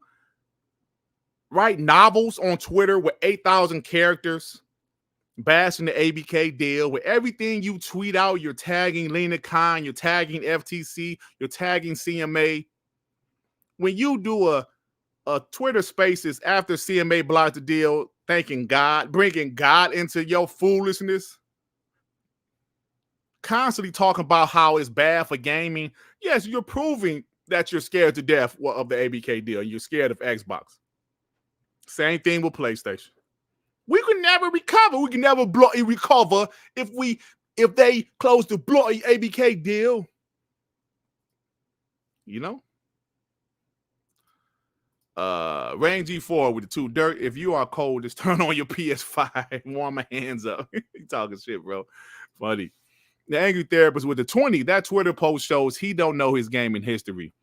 write novels on Twitter with 8,000 characters, bashing the ABK deal, with everything you tweet out, you're tagging Lena Khan, you're tagging FTC, you're tagging CMA. When you do a Twitter Spaces after CMA blocked the deal, thanking God, bringing God into your foolishness, constantly talking about how it's bad for gaming. Yes, you're proving that you're scared to death of the ABK deal. You're scared of Xbox. Same thing with PlayStation. We can never recover. We can never recover if they close the bloody ABK deal. You know? Rain G4 with the 2. Dirt, if you are cold, just turn on your PS5 and warm my hands up. You talking shit, bro. Funny. The Angry Therapist with the 20. That Twitter post shows he don't know his gaming history.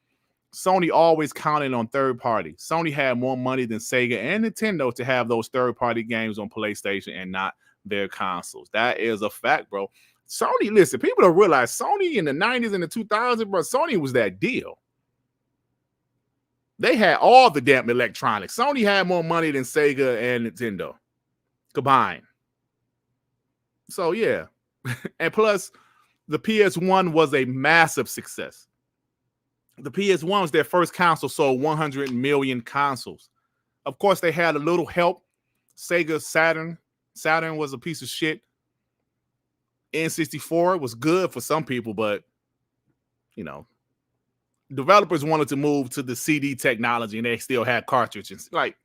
Sony always counted on third party. Sony had more money than Sega and Nintendo to have those third-party games on PlayStation and not their consoles. That is a fact, bro. Sony, listen, people don't realize Sony in the 90s and the 2000s, bro, Sony was that deal. They had all the damn electronics. Sony had more money than Sega and Nintendo combined. So, yeah. And plus, the PS1 was a massive success. The PS1 was their first console, sold 100 million consoles. Of course, they had a little help. Sega Saturn. Saturn was a piece of shit. N64 was good for some people, but, you know, developers wanted to move to the CD technology, and they still had cartridges. Like,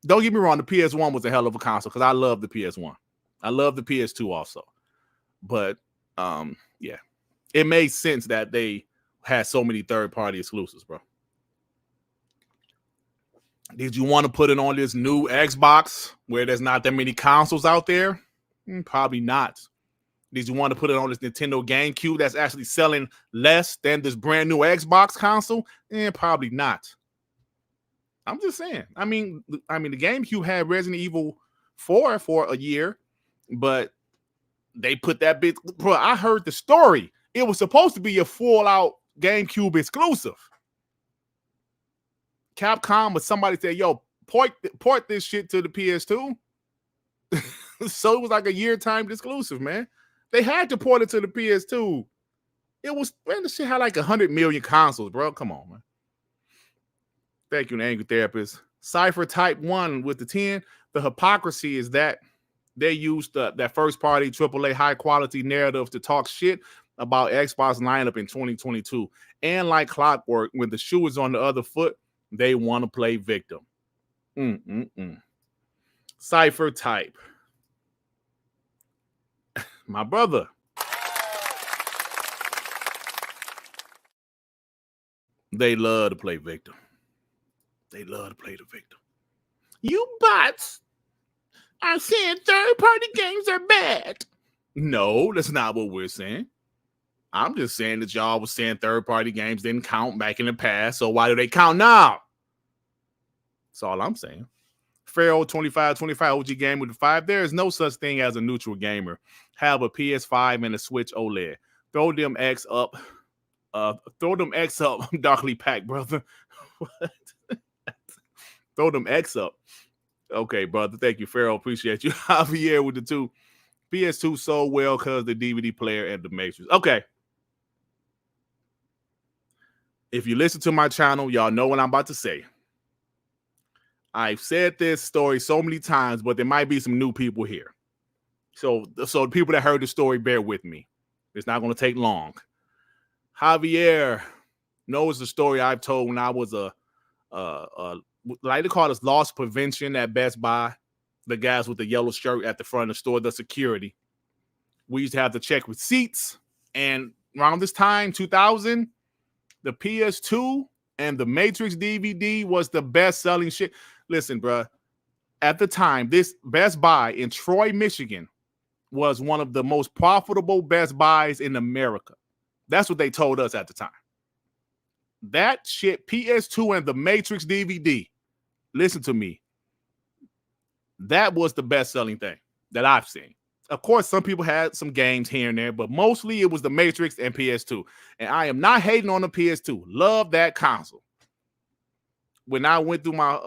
don't get me wrong, the PS1 was a hell of a console because I love the PS1. I love the PS2 also. But, yeah, it made sense that they had so many third-party exclusives, bro. Did you want to put it on this new Xbox where there's not that many consoles out there? Probably not. Did you want to put it on this Nintendo GameCube that's actually selling less than this brand new Xbox console? Probably not. I'm just saying. I mean, the GameCube had Resident Evil 4 for a year, but they put that bit. Bro, I heard the story. It was supposed to be a full-out GameCube exclusive. Capcom or somebody said, yo, port this shit to the PS2. So it was like a year-timed exclusive, man. They had to port it to the PS2. It was, man, this shit had like 100 million consoles, bro. Come on, man. Thank you, Angry Therapist. Cypher Type 1 with the 10. The hypocrisy is that they used that first-party AAA high-quality narrative to talk shit about Xbox lineup in 2022. And like clockwork, when the shoe is on the other foot, they want to play victim. Cypher Type. My brother. They love to play victim. They love to play the victim. You bots are saying third-party games are bad. No, that's not what we're saying. I'm just saying that y'all was saying third-party games didn't count back in the past, so why do they count now? That's all I'm saying. Pharaoh 2525 OG game with the 5. There is no such thing as a neutral gamer. Have a PS5 and a Switch OLED. Throw them X up. Darkly packed, brother. What? Throw them X up. Okay, brother. Thank you, Pharaoh. Appreciate you. Javier with the 2. PS2 sold well because the DVD player and the Matrix. Okay. If you listen to my channel, y'all know what I'm about to say. I've said this story so many times, but there might be some new people here. So the people that heard the story, bear with me. It's not going to take long. Javier knows the story I've told when I was like to call this loss prevention at Best Buy. The guys with the yellow shirt at the front of the store, the security. We used to have to check receipts. And around this time, 2000, the PS2 and the Matrix DVD was the best-selling shit. Listen, bro. At the time, this Best Buy in Troy, Michigan was one of the most profitable Best Buys in America. That's what they told us at the time. That shit, PS2 and the Matrix DVD, listen to me. That was the best-selling thing that I've seen. Of course, some people had some games here and there, but mostly it was the Matrix and PS2. And I am not hating on the PS2. Love that console. When I went through my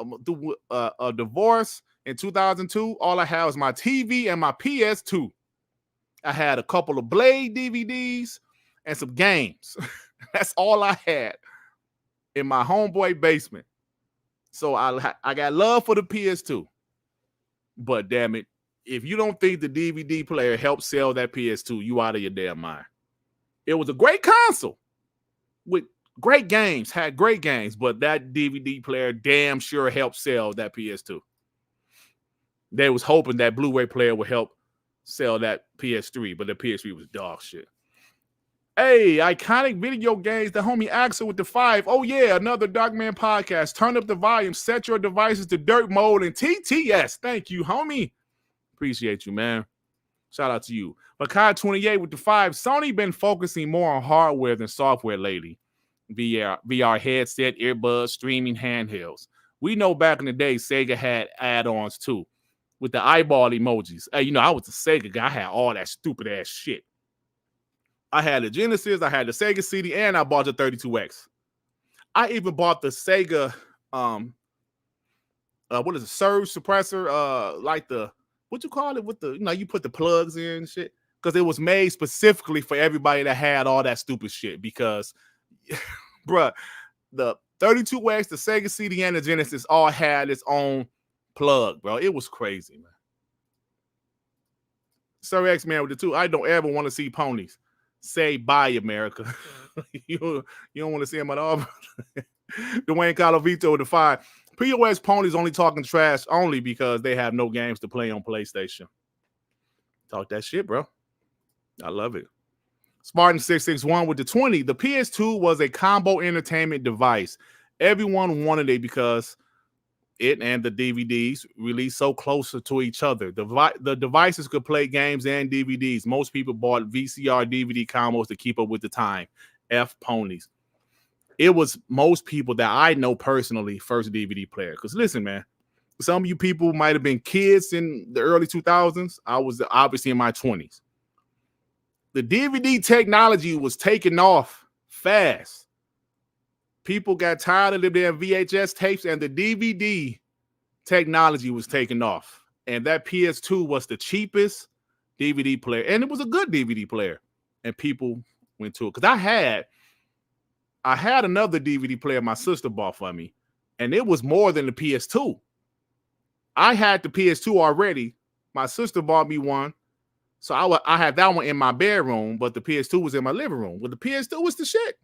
a divorce in 2002, all I had was my TV and my PS2. I had a couple of Blade DVDs and some games. That's all I had in my homeboy basement. So I got love for the PS2. But damn it, if you don't think the DVD player helped sell that PS2, you out of your damn mind. It was a great console with great games, had great games, but that DVD player damn sure helped sell that PS2. They was hoping that Blu-ray player would help sell that PS3, but the PS3 was dog shit. Hey, iconic video games, the homie Axel with the 5. Oh yeah, another Darkman podcast. Turn up the volume, set your devices to dirt mode and TTS. Thank you, homie. Appreciate you, man. Shout out to you. Makai28 with the 5. Sony been focusing more on hardware than software lately. VR headset, earbuds, streaming handhelds. We know back in the day, Sega had add-ons too, with the eyeball emojis. Hey, you know, I was a Sega guy. I had all that stupid ass shit. I had the Genesis, I had the Sega CD, and I bought the 32X. I even bought the Sega, what is it, surge suppressor, like the, what you call it, with the, you know, you put the plugs in and shit, because it was made specifically for everybody that had all that stupid shit, because, bruh, the 32X, the Sega CD, and the Genesis all had its own plug, bro. It was crazy, man. Sir X-Man with the 2, I don't ever want to see ponies. Say bye, America. you don't want to see him at all. Dwayne Calavito with the 5. POS ponies only talking trash only because they have no games to play on PlayStation. Talk that shit, bro. I love it. Spartan661 with the 20. The PS2 was a combo entertainment device. Everyone wanted it because it and the DVDs released so closer to each other. The devices could play games and DVDs. Most people bought VCR DVD combos to keep up with the time. F ponies. It was most people that I know personally first DVD player. Because listen, man, some of you people might have been kids in the early 2000s. I was obviously in my 20s. The DVD technology was taking off fast. People got tired of their VHS tapes, and the DVD technology was taking off. And that PS2 was the cheapest DVD player, and it was a good DVD player. And people went to it because I had another DVD player my sister bought for me, and it was more than the PS2. I had the PS2 already. My sister bought me one, so I had that one in my bedroom, but the PS2 was in my living room. Well, the PS2 was the shit.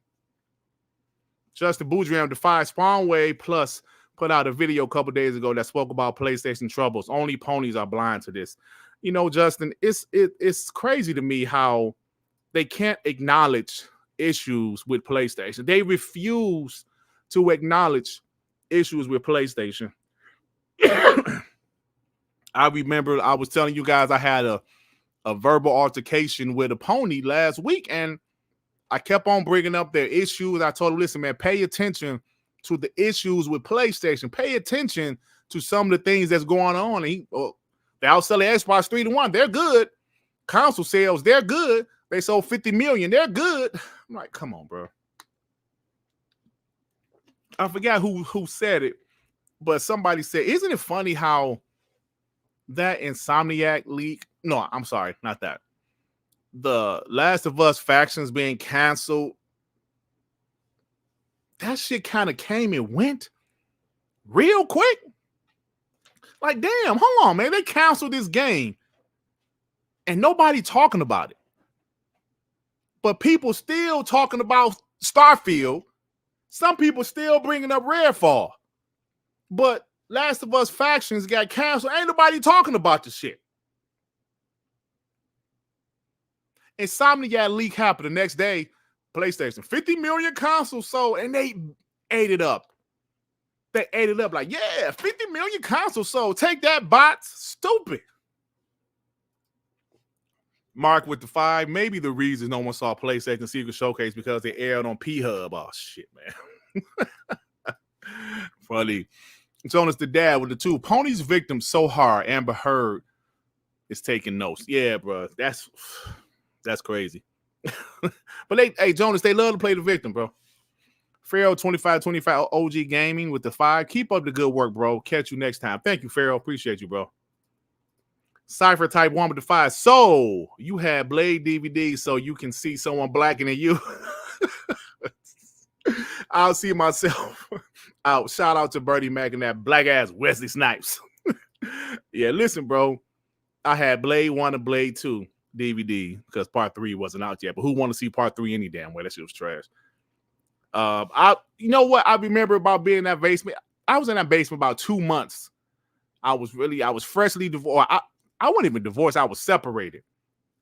Justin Boudream, the 5 Spawnway Plus put out a video a couple days ago that spoke about PlayStation troubles. Only ponies are blind to this. You know, Justin, it's crazy to me how they can't acknowledge issues with PlayStation. They refuse to acknowledge issues with PlayStation. I remember I was telling you guys I had a verbal altercation with a pony last week, and I kept on bringing up their issues. I told him, listen, man, pay attention to the issues with PlayStation. Pay attention to some of the things that's going on. They outselling Xbox 3-1. They're good. Console sales, they're good. They sold 50 million. They're good. I'm like, come on, bro. I forgot who said it, but somebody said, isn't it funny how that Insomniac leak No, I'm sorry, not that. The Last of Us factions being canceled. That shit kind of came and went real quick. Like, damn, hold on, man. They canceled this game and nobody talking about it. But people still talking about Starfield. Some people still bringing up Redfall. But Last of Us factions got canceled. Ain't nobody talking about the shit. Insomniac leak happened the next day. PlayStation, 50 million consoles sold, and they ate it up. They ate it up like, yeah, 50 million consoles sold. Take that, bots. Stupid. Mark with the 5. Maybe the reason no one saw PlayStation Secret Showcase because they aired on P-Hub. Oh, shit, man. Funny. Jonas the dad with the 2. Pony's victim so hard. Amber Heard is taking notes. Yeah, bro. That's crazy. But hey, Jonas, they love to play the victim, bro. Pharaoh 2525 OG Gaming with the 5. Keep up the good work, bro. Catch you next time. Thank you, Pharaoh. Appreciate you, bro. Cypher Type 1 with the 5. So you had Blade DVD so you can see someone blacker than you. I'll see myself out. Shout out to Bertie Mac and that black ass Wesley Snipes. Yeah, listen, bro. I had Blade 1 and Blade 2 DVD because part 3 wasn't out yet. But who want to see part 3 any damn way? That shit was trash. You know what? I remember about being in that basement. I was in that basement about 2 months. I was freshly divorced. I wasn't even divorced. I was separated.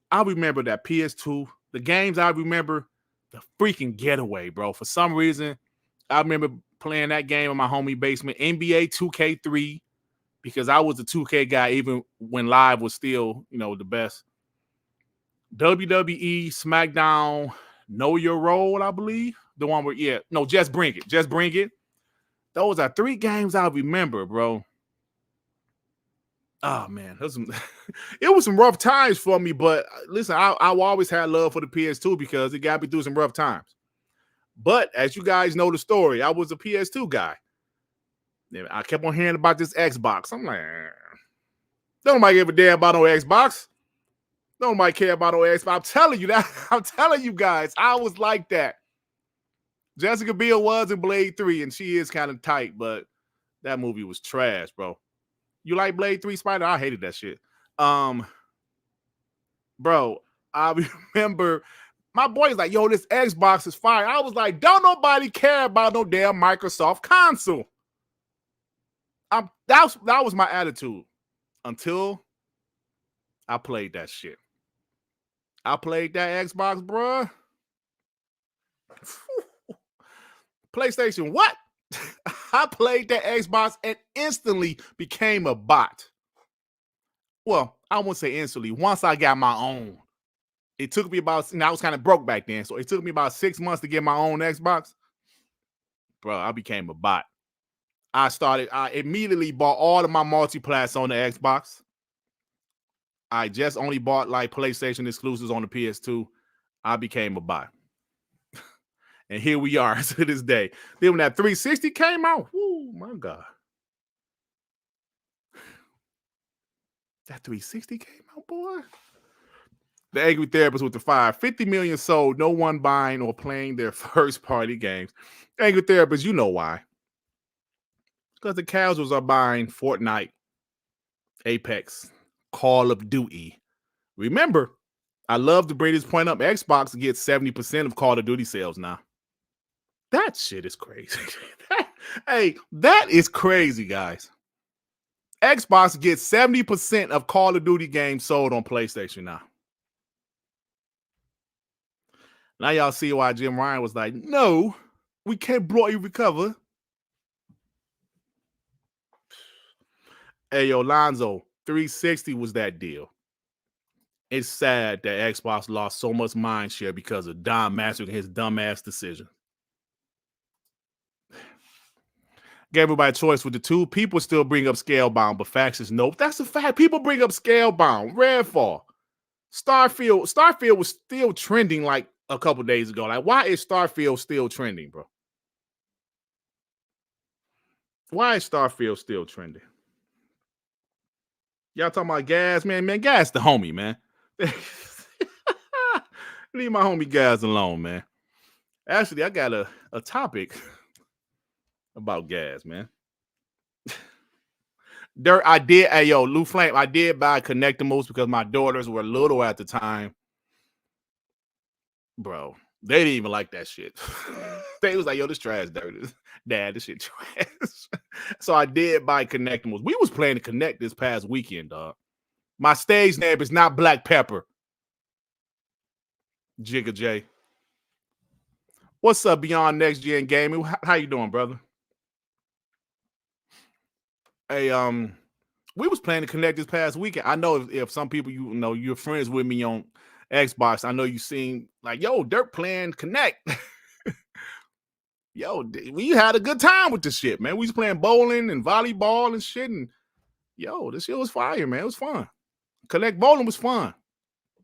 I remember that PS2, the games I remember, the freaking Getaway, bro. For some reason, I remember playing that game in my homie basement, NBA 2K3, because I was a 2K guy even when live was still, the best. WWE, SmackDown, Know Your Role, I believe. The one where, Just Bring It. Just Bring It. Those are 3 games I remember, bro. Oh, man. It was some rough times for me, but listen, I always had love for the PS2 because it got me through some rough times. But as you guys know the story, I was a PS2 guy. I kept on hearing about this Xbox. I'm like, don't nobody give a damn about no Xbox. Nobody care about no Xbox. I'm telling you that. I'm telling you guys, I was like that. Jessica Biel was in Blade 3, and she is kind of tight, but that movie was trash, bro. You like Blade 3, Spider? I hated that shit. Bro, I remember my boy's like, yo, this Xbox is fire. I was like, don't nobody care about no damn Microsoft console. That was my attitude until I played that shit. I played that Xbox, bro. PlayStation, what? I played that Xbox and instantly became a bot. Well, I won't say instantly. Once I got my own, it took me about, I was kind of broke back then. So it took me about 6 months to get my own Xbox. Bro, I became a bot. I immediately bought all of my multiplats on the Xbox. I just only bought like PlayStation exclusives on the PS2. I became a bot. And here we are to this day. Then when that 360 came out, oh my God. That 360 came out, boy. The Angry Therapist with the 5. 50 million sold, no one buying or playing their first-party games. Angry Therapist, you know why. Because the casuals are buying Fortnite, Apex, Call of Duty. Remember, I love to bring this point up. Xbox gets 70% of Call of Duty sales now. That shit is crazy. That is crazy, guys. Xbox gets 70% of Call of Duty games sold on PlayStation now. Now y'all see why Jim Ryan was like, no, we can't bloody recover. Hey, yo, Lonzo, 360 was that deal. It's sad that Xbox lost so much mind share because of Don Mattrick and his dumbass decision. Gave everybody a choice with the 2. People still bring up Scalebound, but Factions, nope. That's a fact. People bring up Scalebound, Redfall, Starfield. Starfield was still trending like a couple days ago. Like, why is Starfield still trending, bro? Why is Starfield still trending? Y'all talking about Gas, man? Man, Gas the homie, man. Leave my homie Gas alone, man. Actually, I got a topic about Gas, man. Dirt, I did, hey, yo, Lou Flame, I did buy Connectimals because my daughters were little at the time. Bro, they didn't even like that shit. They was like, yo, this trash, Dirt. Dad, this shit trash. So I did buy Connectimals. We was playing to Connect this past weekend, dog. My stage name is not Black Pepper. Jigga J. What's up, Beyond Next Gen Gaming? How you doing, brother? Hey, we was planning to Connect this past weekend. I know if some people you know you're friends with me on Xbox, I know you seen like, yo, Dirt playing Connect. Yo, we had a good time with this shit, man. We was playing bowling and volleyball and shit, and yo, this shit was fire, man. It was fun. Connect bowling was fun.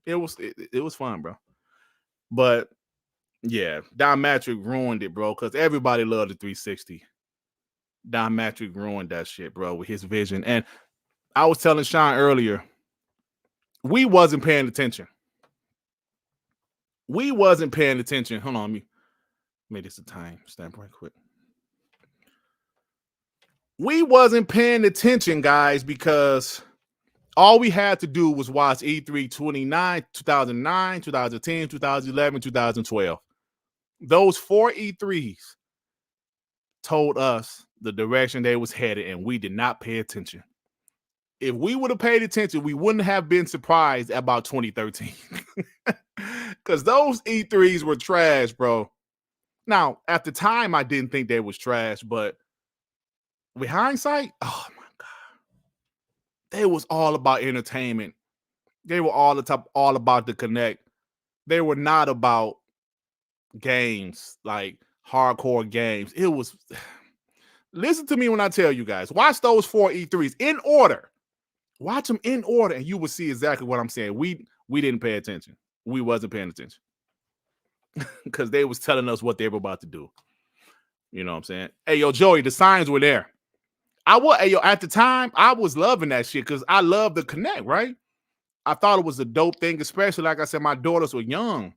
It was fun, bro. But yeah, Don Mattrick ruined it, bro, because everybody loved the 360. Don Mattrick ruined that shit, bro, with his vision. And I was telling Sean earlier, we wasn't paying attention. We wasn't paying attention. Hold on, me made this a time stamp right quick. We wasn't paying attention, guys, because all we had to do was watch E3 2009, 2010, 2011, 2012. Those 4 E3s told us the direction they was headed, and we did not pay attention. If we would have paid attention, we wouldn't have been surprised about 2013. Because those E3s were trash, bro. Now, at the time, I didn't think they was trash, but with hindsight, oh my God. They was all about entertainment. They were all about the Connect. They were not about games, like hardcore games. It was, listen to me when I tell you guys, watch those 4 E3s in order. Watch them in order, and you will see exactly what I'm saying. We didn't pay attention. We wasn't paying attention. Because they was telling us what they were about to do. You know what I'm saying? Hey, yo, Joey, the signs were there. At the time, I was loving that shit because I love the Connect, right? I thought it was a dope thing, especially, like I said, my daughters were young.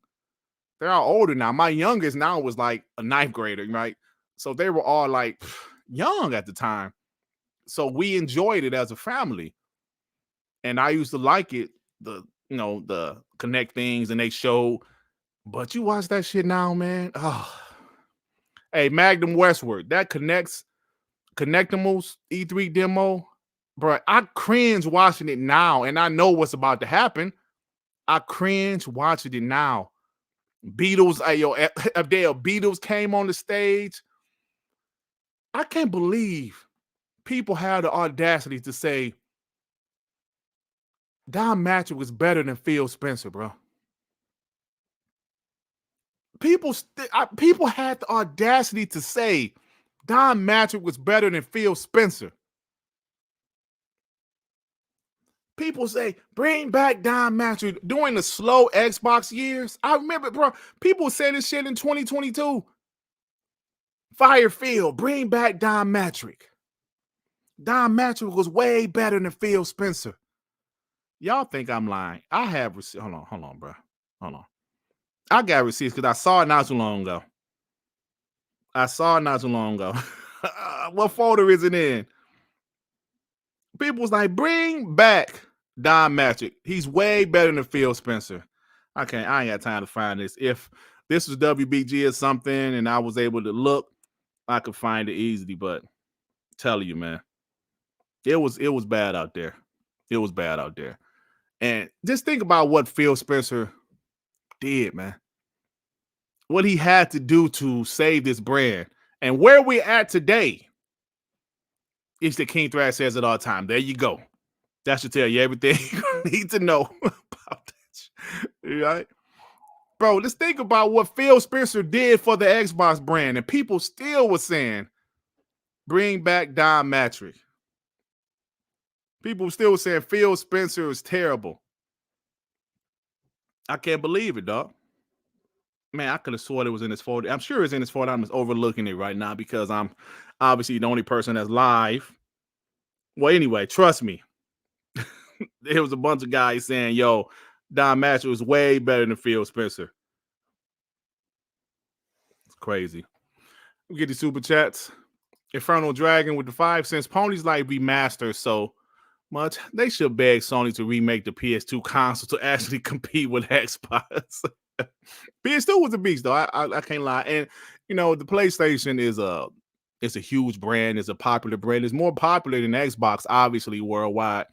They're all older now. My youngest now was like a 9th grader, right? So they were all like young at the time. So we enjoyed it as a family. And I used to like it, the Connect things, and they showed. But you watch that shit now, man. Oh, hey, Magnum Westward, that Connectimals E3 demo, bro. I cringe watching it now, and I know what's about to happen. I cringe watching it now. Beatles, Beatles came on the stage. I can't believe people have the audacity to say Don Mattrick was better than Phil Spencer, bro. People had the audacity to say Don Mattrick was better than Phil Spencer. People say, bring back Don Mattrick during the slow Xbox years. I remember, bro, people said this shit in 2022. Fire Phil, bring back Don Mattrick. Don Mattrick was way better than Phil Spencer. Y'all think I'm lying. I have receipts. Hold on, bro. Hold on. I got receipts because I saw it not too long ago. What folder is it in? People was like, bring back Don Mattrick. He's way better than Phil Spencer. I ain't got time to find this. If this was WBG or something and I was able to look, I could find it easily. But I'm telling you, man, it was bad out there. It was bad out there. And just think about what Phil Spencer did, man. What he had to do to save this brand. And where we're at today is the King Thrash says it all the time. There you go. That should tell you everything you need to know about that. Right? Bro, let's think about what Phil Spencer did for the Xbox brand. And people still were saying, bring back Don Mattrick. People still were saying Phil Spencer is terrible. I can't believe it, dog. Man, I could have sworn it was in his folder. I'm sure it's in his folder. I'm just overlooking it right now because I'm obviously the only person that's live. Well, anyway, trust me. There was a bunch of guys saying, yo, Don Mattrick was way better than Phil Spencer. It's crazy. We get the super chats. Infernal Dragon with the 5 cents. Ponies like remastered so much. They should beg Sony to remake the PS2 console to actually compete with Xbox. PS2 was a beast, though. I can't lie. And you know, the PlayStation is a huge brand. It's a popular brand. It's more popular than Xbox, obviously, worldwide.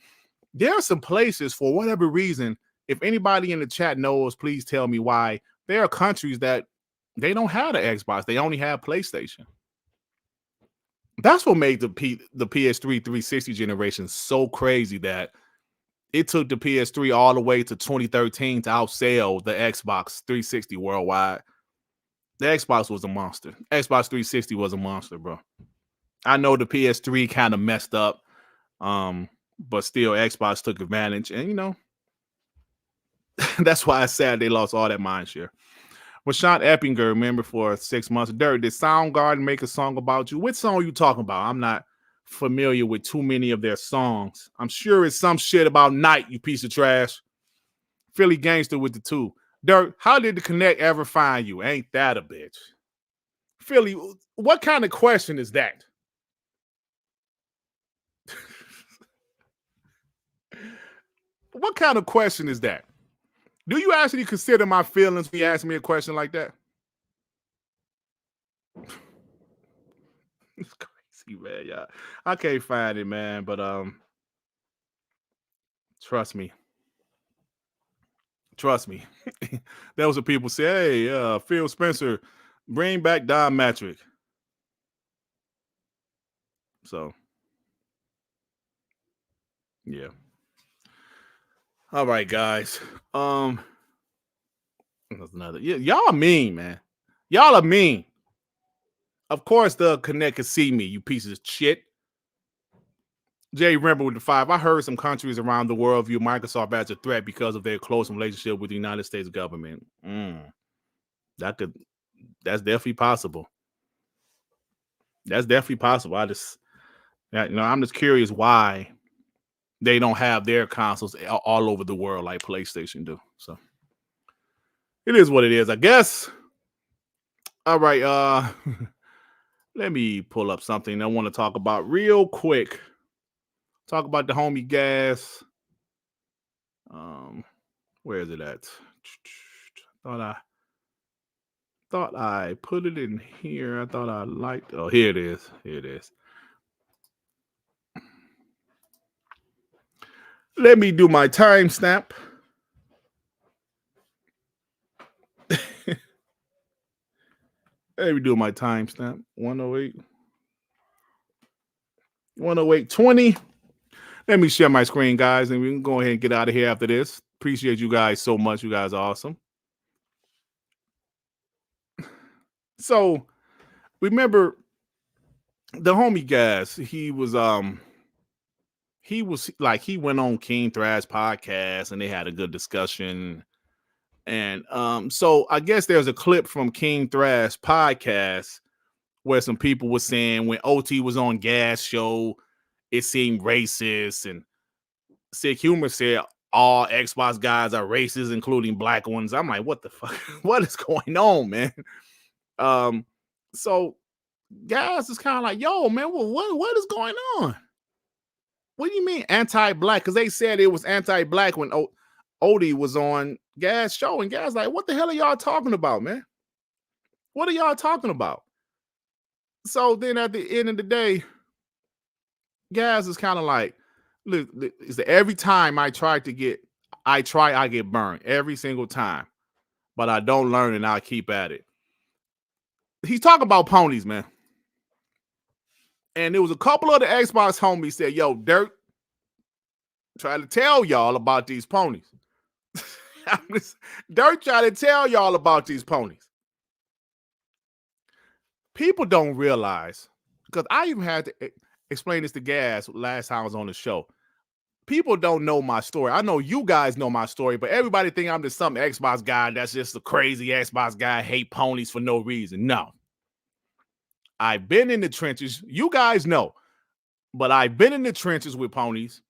There are some places, for whatever reason, if anybody in the chat knows, please tell me why. There are countries that they don't have the Xbox. They only have PlayStation. That's what made the PS3 360 generation so crazy that it took the PS3 all the way to 2013 to outsell the Xbox 360 worldwide. The Xbox was a monster. Xbox 360 was a monster, bro. I know the PS3 kind of messed up, but still Xbox took advantage. And, you know, that's why it's sad they lost all that mind share. Rashawn Eppinger, remember, for 6 months. Dirt, did Soundgarden make a song about you? Which song are you talking about? I'm not familiar with too many of their songs. I'm sure it's some shit about Night, you piece of trash. Philly Gangster with the 2. Dirt, how did the Connect ever find you? Ain't that a bitch? Philly, what kind of question is that? What kind of question is that? Do you actually consider my feelings when you ask me a question like that? It's crazy, man. Yeah, I can't find it, man. But trust me. That was what people say. Hey, Phil Spencer, bring back Don Mattrick. So, yeah. All right, guys. That's another. Yeah, y'all mean, man. Y'all are mean. Of course, the Connect can see me, you pieces of shit. Jay Remember with the 5. I heard some countries around the world view Microsoft as a threat because of their close relationship with the United States government. That's definitely possible. That's definitely possible. I'm just curious why they don't have their consoles all over the world like PlayStation do. So it is what it is, I guess. All right, let me pull up something I want to talk about real quick. Talk about the homie Gas. Where is it at? Thought I put it in here. I thought I liked. Oh, here it is. Here it is. Let me do my timestamp. Let me do my timestamp. 108:20. Let me share my screen, guys, and we can go ahead and get out of here after this. Appreciate you guys so much. You guys are awesome. So, remember the homie Gas, he was like, he went on King Thrash podcast and they had a good discussion. And so I guess there's a clip from King Thrash podcast where some people were saying when OT was on Gas show, it seemed racist, and Sick Humor said all Xbox guys are racist, including black ones. I'm like, what the fuck? What is going on, man? So Gas is kind of like, yo, man, what is going on? What do you mean anti-black? Because they said it was anti-black when Odie was on Gas show, and Gas like, what the hell are y'all talking about, man? What are y'all talking about? So then at the end of the day, Gas is kind of like, look, every time I get burned every single time, but I don't learn and I keep at it. He's talking about ponies, man. And there was a couple of the Xbox homies said, yo, Dirt, try to tell y'all about these ponies. Dirt try to tell y'all about these ponies. People don't realize, because I even had to explain this to Gas last time I was on the show. People don't know my story. I know you guys know my story, but everybody think I'm just some Xbox guy that's just a crazy Xbox guy, hate ponies for no reason. No. I've been in the trenches. You guys know, but I've been in the trenches with ponies.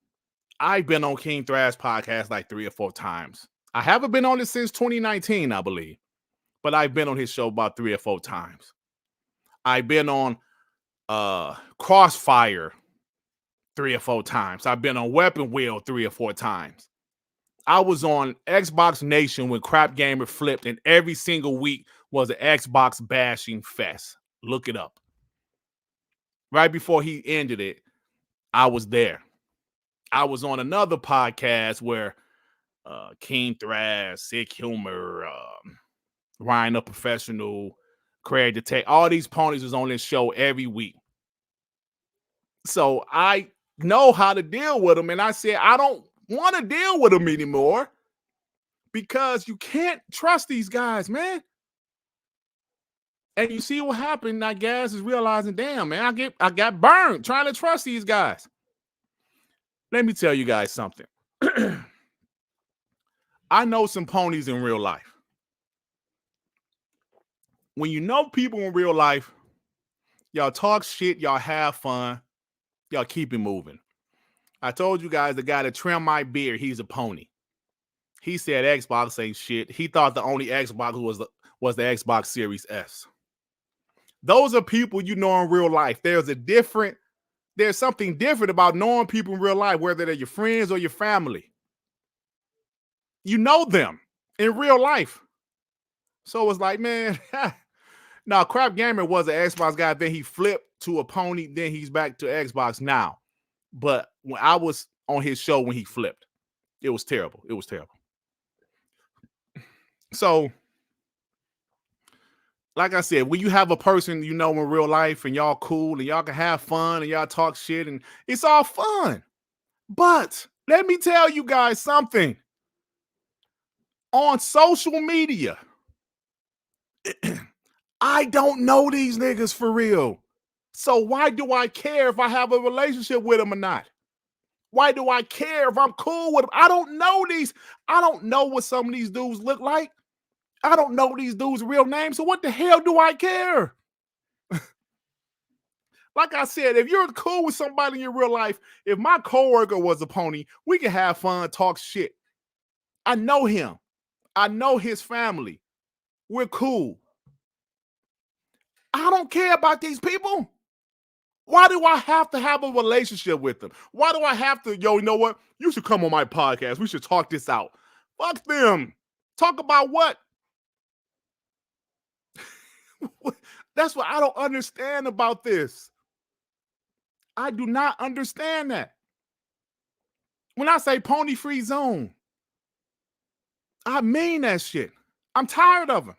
I've been on King Thrash podcast like 3 or 4 times. I haven't been on it since 2019, I believe, but I've been on his show about 3 or 4 times. I've been on Crossfire 3 or 4 times. I've been on Weapon Wheel 3 or 4 times. I was on Xbox Nation when Crap Gamer flipped, and every single week was an Xbox bashing fest. Look it up. Right before he ended it, I was there. I was on another podcast where King Thrash, Sick Humor, Ryan the Professional, Craig the Tech, all these ponies was on this show every week. So I know how to deal with them. And I said, I don't want to deal with them anymore because you can't trust these guys, man. And you see what happened, I guess, is realizing, damn, man, I got burned trying to trust these guys. Let me tell you guys something. I know some ponies in real life. When you know people in real life, y'all talk shit, y'all have fun, y'all keep it moving. I told you guys the guy that trimmed my beard, he's a pony. He said Xbox ain't shit. He thought the only Xbox was the Xbox Series S. Those are people you know in real life. There's something different about knowing people in real life, whether they're your friends or your family. You know them in real life. So it's like, man, now Crap Gamer was an Xbox guy. Then he flipped to a pony. Then he's back to Xbox now. But when I was on his show when he flipped, it was terrible. It was terrible. So, like I said, when you have a person you know in real life and y'all cool and y'all can have fun and y'all talk shit and it's all fun. But let me tell you guys something. On social media, I don't know these niggas for real. So why do I care if I have a relationship with them or not? Why do I care if I'm cool with them? I don't know these. I don't know what some of these dudes look like. I don't know these dudes' real names. So what the hell do I care? Like I said, if you're cool with somebody in your real life, if my coworker was a pony, we can have fun, talk shit. I know him. I know his family. We're cool. I don't care about these people. Why do I have to have a relationship with them? Why do I have to, you know what? You should come on my podcast. We should talk this out. Fuck them. Talk about what? That's what I don't understand about this. I do not understand that. When I say pony free zone, I mean that shit. I'm tired of them.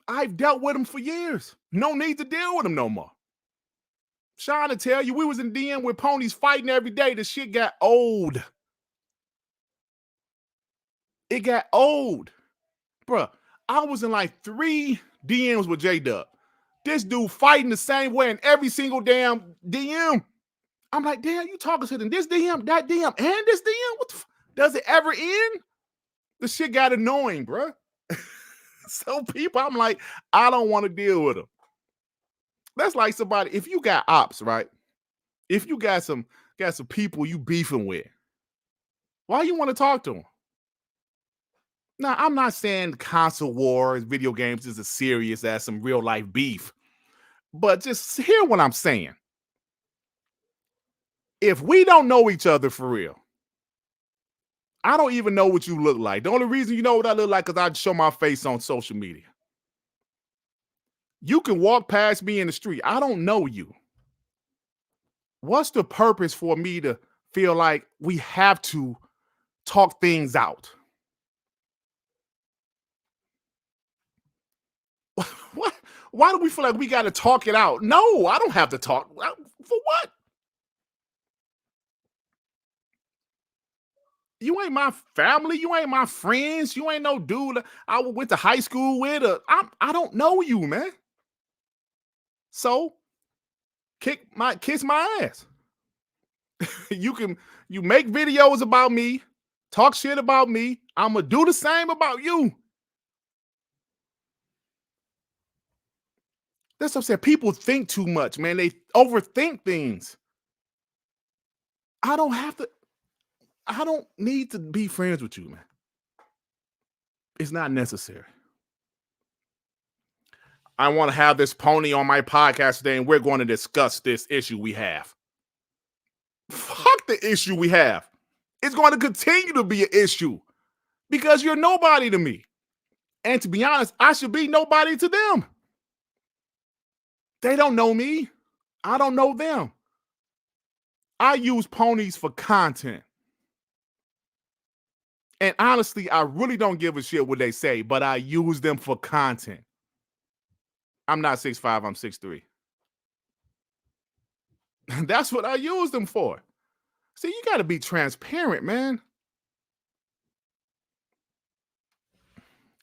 I've dealt with them for years. No need to deal with them no more. Trying to tell you, we was in DM with ponies fighting every day. The shit got old. It got old. Bruh, I was in like 3 DMs with J-Dub. This dude fighting the same way in every single damn DM. I'm like, damn, you talking to them? This DM, that DM, and this DM? What the does it ever end? The shit got annoying, bruh. So people, I'm like, I don't want to deal with them. That's like somebody, if you got ops, right? If you got some people you beefing with, why you want to talk to them? Now, I'm not saying console wars, video games is as serious as some real life beef, but just hear what I'm saying. If we don't know each other for real, I don't even know what you look like. The only reason you know what I look like is I show my face on social media. You can walk past me in the street. I don't know you. What's the purpose for me to feel like we have to talk things out? What? Why do we feel like we got to talk it out? No, I don't have to talk. For what? You ain't my family. You ain't my friends. You ain't no dude I went to high school with. I don't know you, man. So kiss my ass. You make videos about me, talk shit about me. I'm gonna do the same about you. That's what I'm saying. People think too much, man. They overthink things. I don't have to. I don't need to be friends with you, man. It's not necessary. I want to have this pony on my podcast today, and we're going to discuss this issue we have. Fuck the issue we have. It's going to continue to be an issue because you're nobody to me. And to be honest, I should be nobody to them. They don't know me. I don't know them. I use ponies for content. And honestly, I really don't give a shit what they say, but I use them for content. I'm not 6'5", I'm 6'3". That's what I use them for. See, you got to be transparent, man.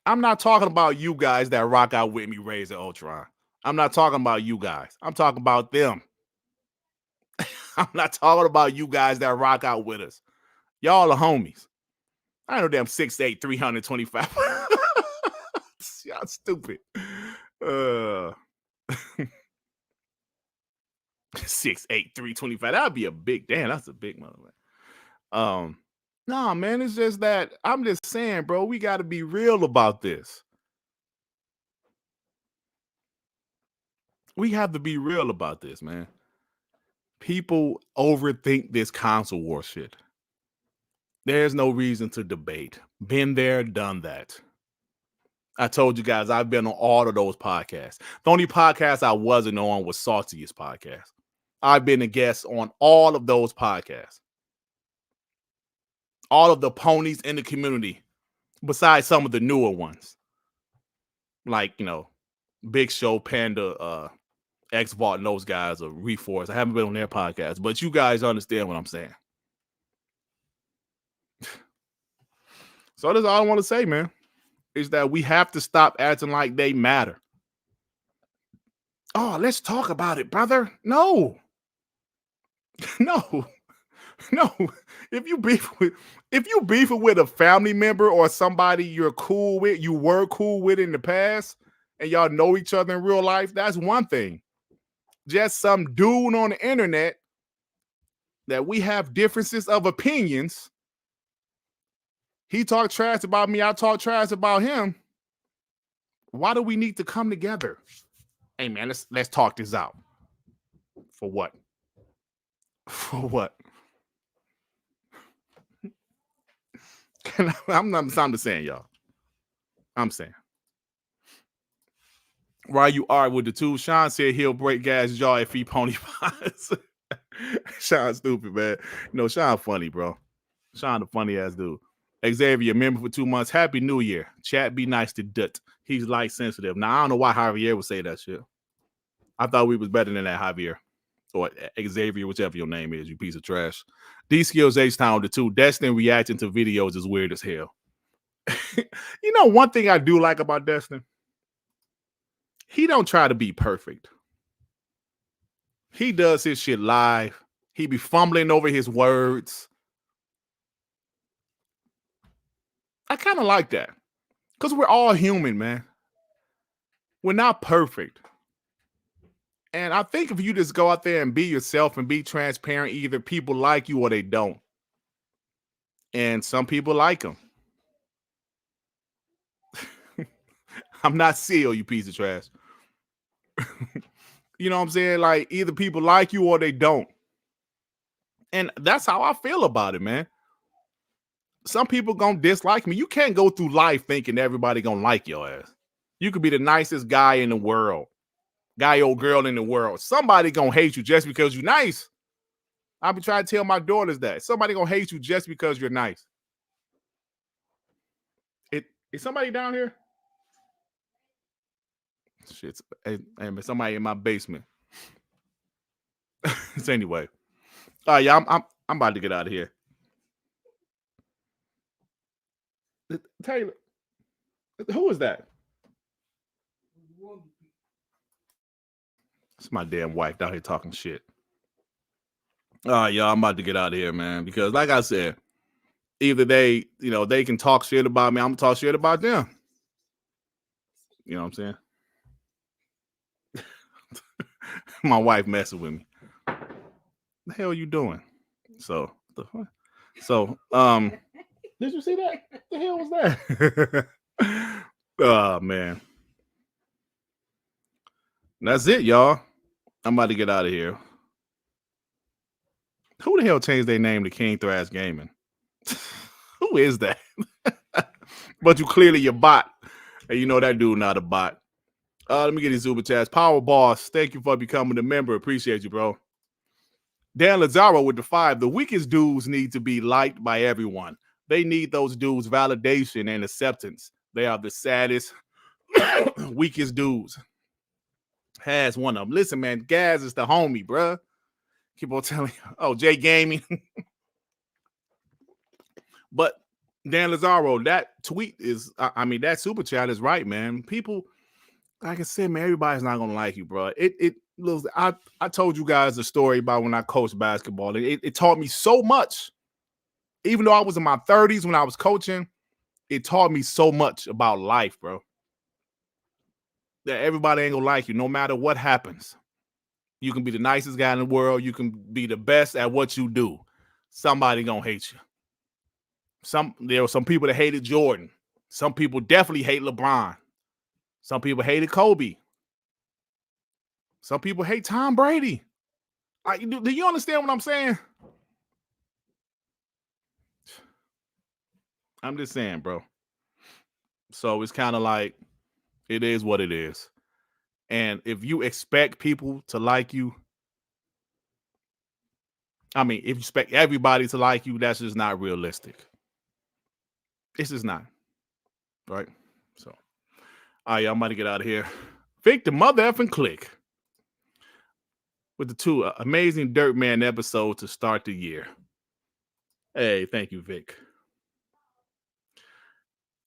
I'm not talking about you guys that rock out with me, Raise and Ultron. I'm not talking about you guys. I'm talking about them. I'm not talking about you guys that rock out with us. Y'all are homies. I know damn 6'8", 325. Y'all stupid. 6'8", 325. That'd be a big, damn, that's a big motherfucker. No, man, it's just that I'm just saying, bro, we got to be real about this. We have to be real about this, man. People overthink this console war shit. There's no reason to debate. Been there, done that. I told you guys I've been on all of those podcasts. The only podcast I wasn't on was Saltiest podcast. I've been a guest on all of those podcasts. All of the ponies in the community, besides some of the newer ones. Like, you know, Big Show, Panda, X-Vault, and those guys are Reforce. I haven't been on their podcast, but you guys understand what I'm saying. So that's all I want to say, man, is that we have to stop acting like they matter. Oh, let's talk about it, brother. No. No. If you beef with a family member or somebody you're cool with, you were cool with in the past, and y'all know each other in real life, that's one thing. Just some dude on the internet that we have differences of opinions. He talked trash about me, I talk trash about him. Why do we need to come together? Hey man, let's talk this out. For what? For what? I'm just saying, y'all. I'm saying. While you are with the two, Sean said he'll break Gaz's jaw if he pony pies. Sean stupid, man. No, Sean funny, bro. Sean the funny ass dude. Xavier, member for 2 months. Happy New Year. Chat be nice to Dut. He's light sensitive. Now, I don't know why Javier would say that shit. I thought we was better than that, Javier. Or Xavier, whichever your name is, you piece of trash. D-Skills H-Town, the two. Destin reacting to videos is weird as hell. You know, one thing I do like about Destin? He don't try to be perfect. He does his shit live. He be fumbling over his words. I kind of like that. Because we're all human, man. We're not perfect. And I think if you just go out there and be yourself and be transparent, either people like you or they don't. And some people like him. I'm not Seal, you piece of trash. You know what I'm saying? Like, either people like you or they don't. And that's how I feel about it, man. Some people gonna dislike me. You can't go through life thinking everybody gonna like your ass. You could be the nicest guy in the world, guy or girl in the world. Somebody gonna hate you just because you're nice. I've been trying to tell my daughters that. Somebody gonna hate you just because you're nice. Is somebody down here? Shit, hey, somebody in my basement. So anyway, yeah, I'm about to get out of here. Taylor, who is that? It's my damn wife down here talking shit. Y'all, I'm about to get out of here, man, because like I said, either they can talk shit about me, I'm gonna talk shit about them. You know what I'm saying? My wife messing with me. The hell you doing? So the fuck? So, did you see that? What the hell was that? Oh man. That's it, y'all. I'm about to get out of here. Who the hell changed their name to King Thrash Gaming? Who is that? But you clearly your bot. And you know that dude not a bot. Let me get these super chats. Power Boss, thank you for becoming a member. Appreciate you, bro. Dan Lazaro with the 5. The weakest dudes need to be liked by everyone. They need those dudes validation and acceptance. They are the saddest, weakest dudes. Has one of them. Listen, man, Gaz is the homie, bruh. Keep on telling you. Oh, Jay Gaming. But Dan Lazaro, that tweet is, I mean, that super chat is right, man. People, like I said, man, everybody's not gonna like you, bro. I told you guys the story about when I coached basketball. It taught me so much. Even though I was in my 30s when I was coaching, it taught me so much about life, bro. That everybody ain't gonna like you, no matter what happens. You can be the nicest guy in the world. You can be the best at what you do. Somebody gonna hate you. There were some people that hated Jordan. Some people definitely hate LeBron. Some people hated Kobe. Some people hate Tom Brady. Do you understand what I'm saying? I'm just saying, bro. So it's kind of like, it is what it is. And if you expect people to like you, I mean, if you expect everybody to like you, that's just not realistic. It's just not. Right? So, all right, y'all, I'm about to get out of here. Vic the mother effing click with the 2 amazing Dirt Man episodes to start the year. Hey, thank you, Vic.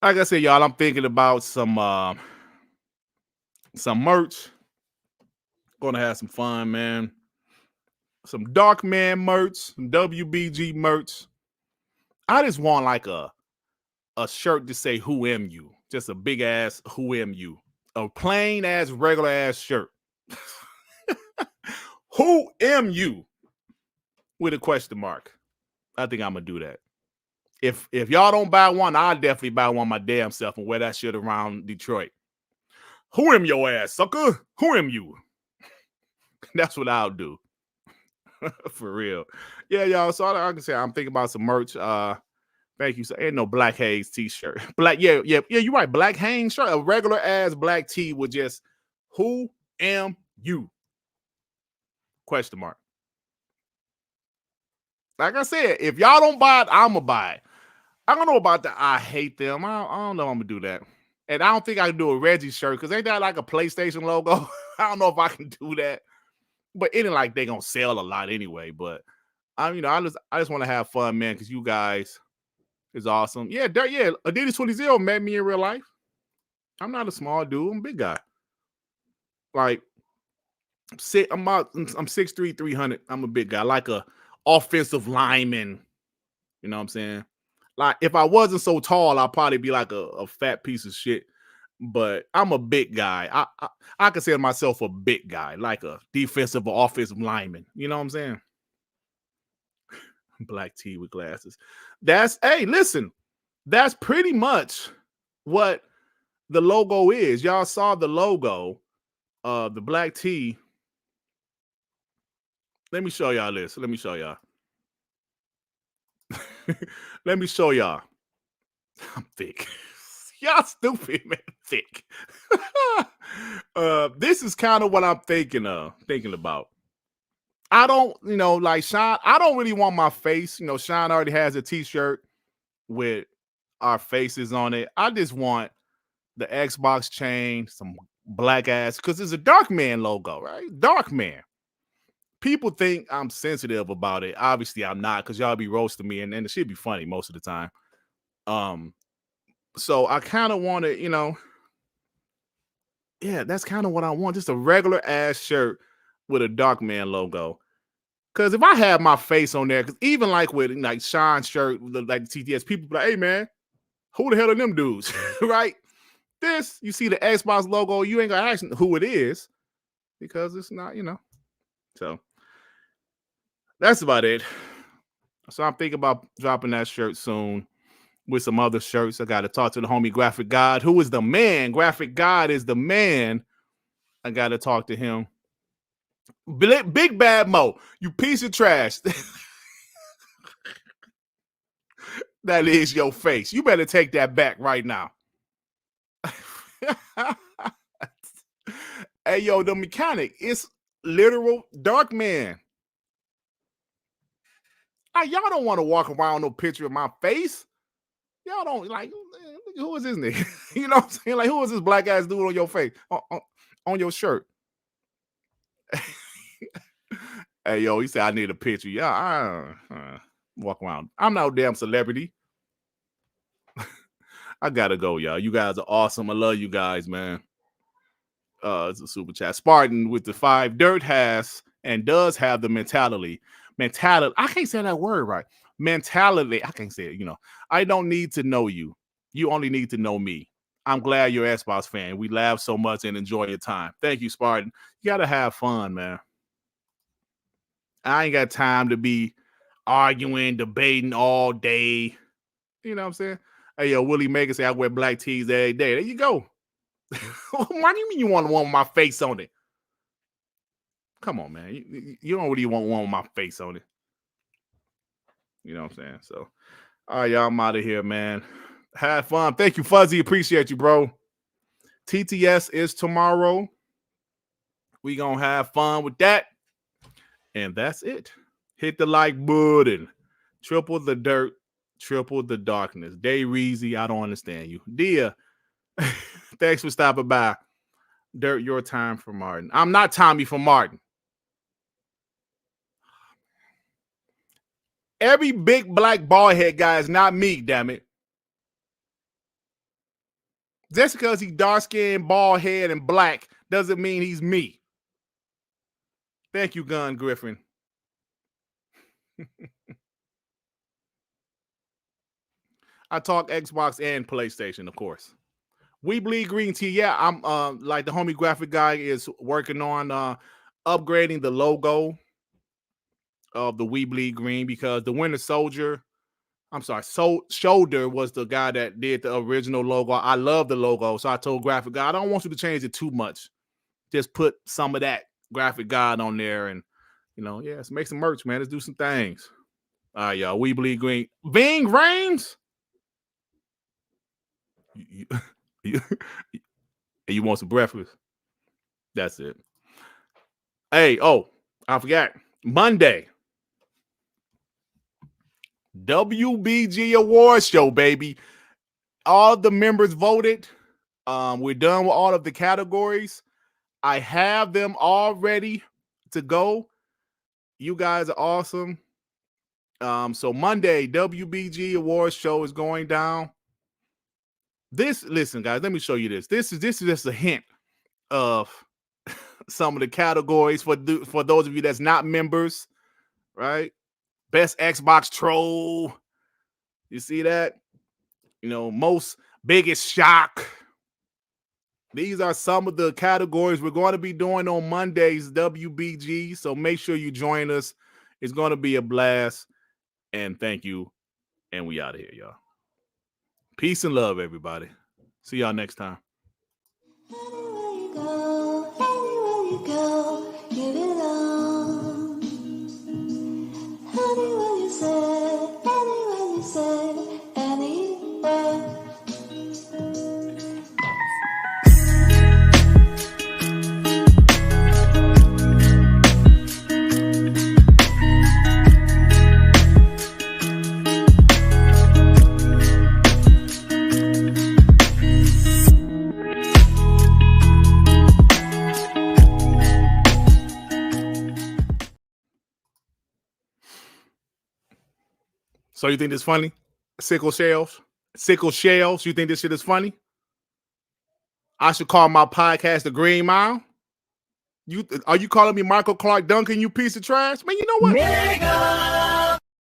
Like I said, y'all, I'm thinking about some merch. Gonna have some fun, man. Some Dark Man merch, some WBG merch. I just want like a shirt to say "Who am you?" Just a big ass "Who am you?" A plain ass regular ass shirt. Who am you? With a question mark. I think I'm gonna do that. If y'all don't buy one, I'll definitely buy one my damn self and wear that shit around Detroit. Who am your ass, sucker? Who am you? That's what I'll do. For real. Yeah, y'all. So I can say I'm thinking about some merch. Thank you. So ain't no Black Haze t-shirt. Yeah, you're right. Black Haze shirt, a regular ass black tee with just "Who am you?" Question mark. Like I said, if y'all don't buy it, I'ma buy it. I don't know about the I hate them. I don't know if I'm gonna do that. And I don't think I can do a Reggie shirt because ain't that like a PlayStation logo? I don't know if I can do that. But it ain't like they gonna sell a lot anyway. But I just want to have fun, man, because you guys is awesome. Yeah, Adidas 20 met me in real life. I'm not a small dude. I'm a big guy. Like, I'm 6'3", 300. I'm a big guy. Like a offensive lineman. You know what I'm saying? Like, if I wasn't so tall, I'd probably be like a fat piece of shit. But I'm a big guy. I consider myself a big guy, like a defensive or offensive lineman. You know what I'm saying? Black tee with glasses. Hey, listen, that's pretty much what the logo is. Y'all saw the logo, the black tee. Let me show y'all this. Let me show y'all. Let me show y'all. I'm thick. Y'all stupid, man. Thick. This is kind of what I'm thinking about. I don't, like Sean, I don't really want my face. Sean already has a t-shirt with our faces on it. I just want the Xbox chain, some black ass, because it's a Dark Man logo, right? Dark Man. People think I'm sensitive about it. Obviously, I'm not, because y'all be roasting me, and it should be funny most of the time. So I kind of want to, yeah, that's kind of what I want. Just a regular ass shirt with a Dark Man logo. Because if I have my face on there, because even like with like Sean's shirt, like TTS, people be like, hey man, who the hell are them dudes? Right? This, you see the Xbox logo, you ain't gonna ask who it is because it's not, So that's about it. So I'm thinking about dropping that shirt soon with some other shirts. I got to talk to the homie Graphic God, who is the man. Graphic God is the man. I got to talk to him. Big Bad Mo, you piece of trash. That is your face. You better take that back right now. Hey, yo, the mechanic, it's literal Dark Man. Y'all don't want to walk around no picture of my face. Y'all don't like, who is this nigga? You know what I'm saying? Like, who is this black ass dude on your face, on your shirt? Hey, yo, he said, I need a picture. Yeah, walk around. I'm no damn celebrity. I gotta go, y'all. You guys are awesome. I love you guys, man. It's a super chat. Spartan with the 5. Dirt has and does have the mentality. I can't say that word right. Mentality. I can't say it. You know, I don't need to know you. You only need to know me. I'm glad you're an Xbox fan. We laugh so much and enjoy your time. Thank you, Spartan. You gotta have fun, man. I ain't got time to be arguing, debating all day. You know what I'm saying? Hey, yo, Willie Megan say I wear black tees every day. There you go. Why do you mean you want one with my face on it? Come on, man. You don't really want one with my face on it. You know what I'm saying? So, all right, y'all, I'm out of here, man. Have fun. Thank you, Fuzzy. Appreciate you, bro. TTS is tomorrow. We gonna have fun with that. And that's it. Hit the like button. Triple the dirt. Triple the darkness. Day Reezy, I don't understand you. Dia, thanks for stopping by. Dirt, your time for Martin. I'm not Tommy for Martin. Every big black bald head guy is not me, damn it. Just because he's dark skinned, bald head, and black doesn't mean he's me. Thank you, Gun Griffin. I talk Xbox and PlayStation, of course. We Bleed Green Tea. Yeah, I'm like the homie graphic guy is working on upgrading the logo of the We Bleed Green because the Winter Soldier, Shoulder was the guy that did the original logo. I love the logo, so I told graphic guy, I don't want you to change it too much. Just put some of that graphic god on there and, you know, yeah, let's make some merch, man. Let's do some things. All right, y'all. We Bleed Green. Ving Rhames? You want some breakfast? That's it. Hey, I forgot. Monday. WBG Awards show, baby. All the members voted. We're done with all of the categories. I have them all ready to go. You guys are awesome. So Monday, WBG Awards show is going down. Listen, guys, let me show you this. This is just a hint of some of the categories for those of you that's not members, right? Best Xbox troll. You see that? You know, most biggest shock. These are some of the categories we're going to be doing on Monday's WBG. So make sure you join us. It's going to be a blast. And thank you. And we out of here, y'all. Peace and love, everybody. See y'all next time. Anywhere you go, you belong. Anywhere you say, anywhere. So you think this funny? Sickle shells? You think this shit is funny? I should call my podcast the Green Mile? Are you calling me Michael Clark Duncan, you piece of trash? Man, you know what? Nigga!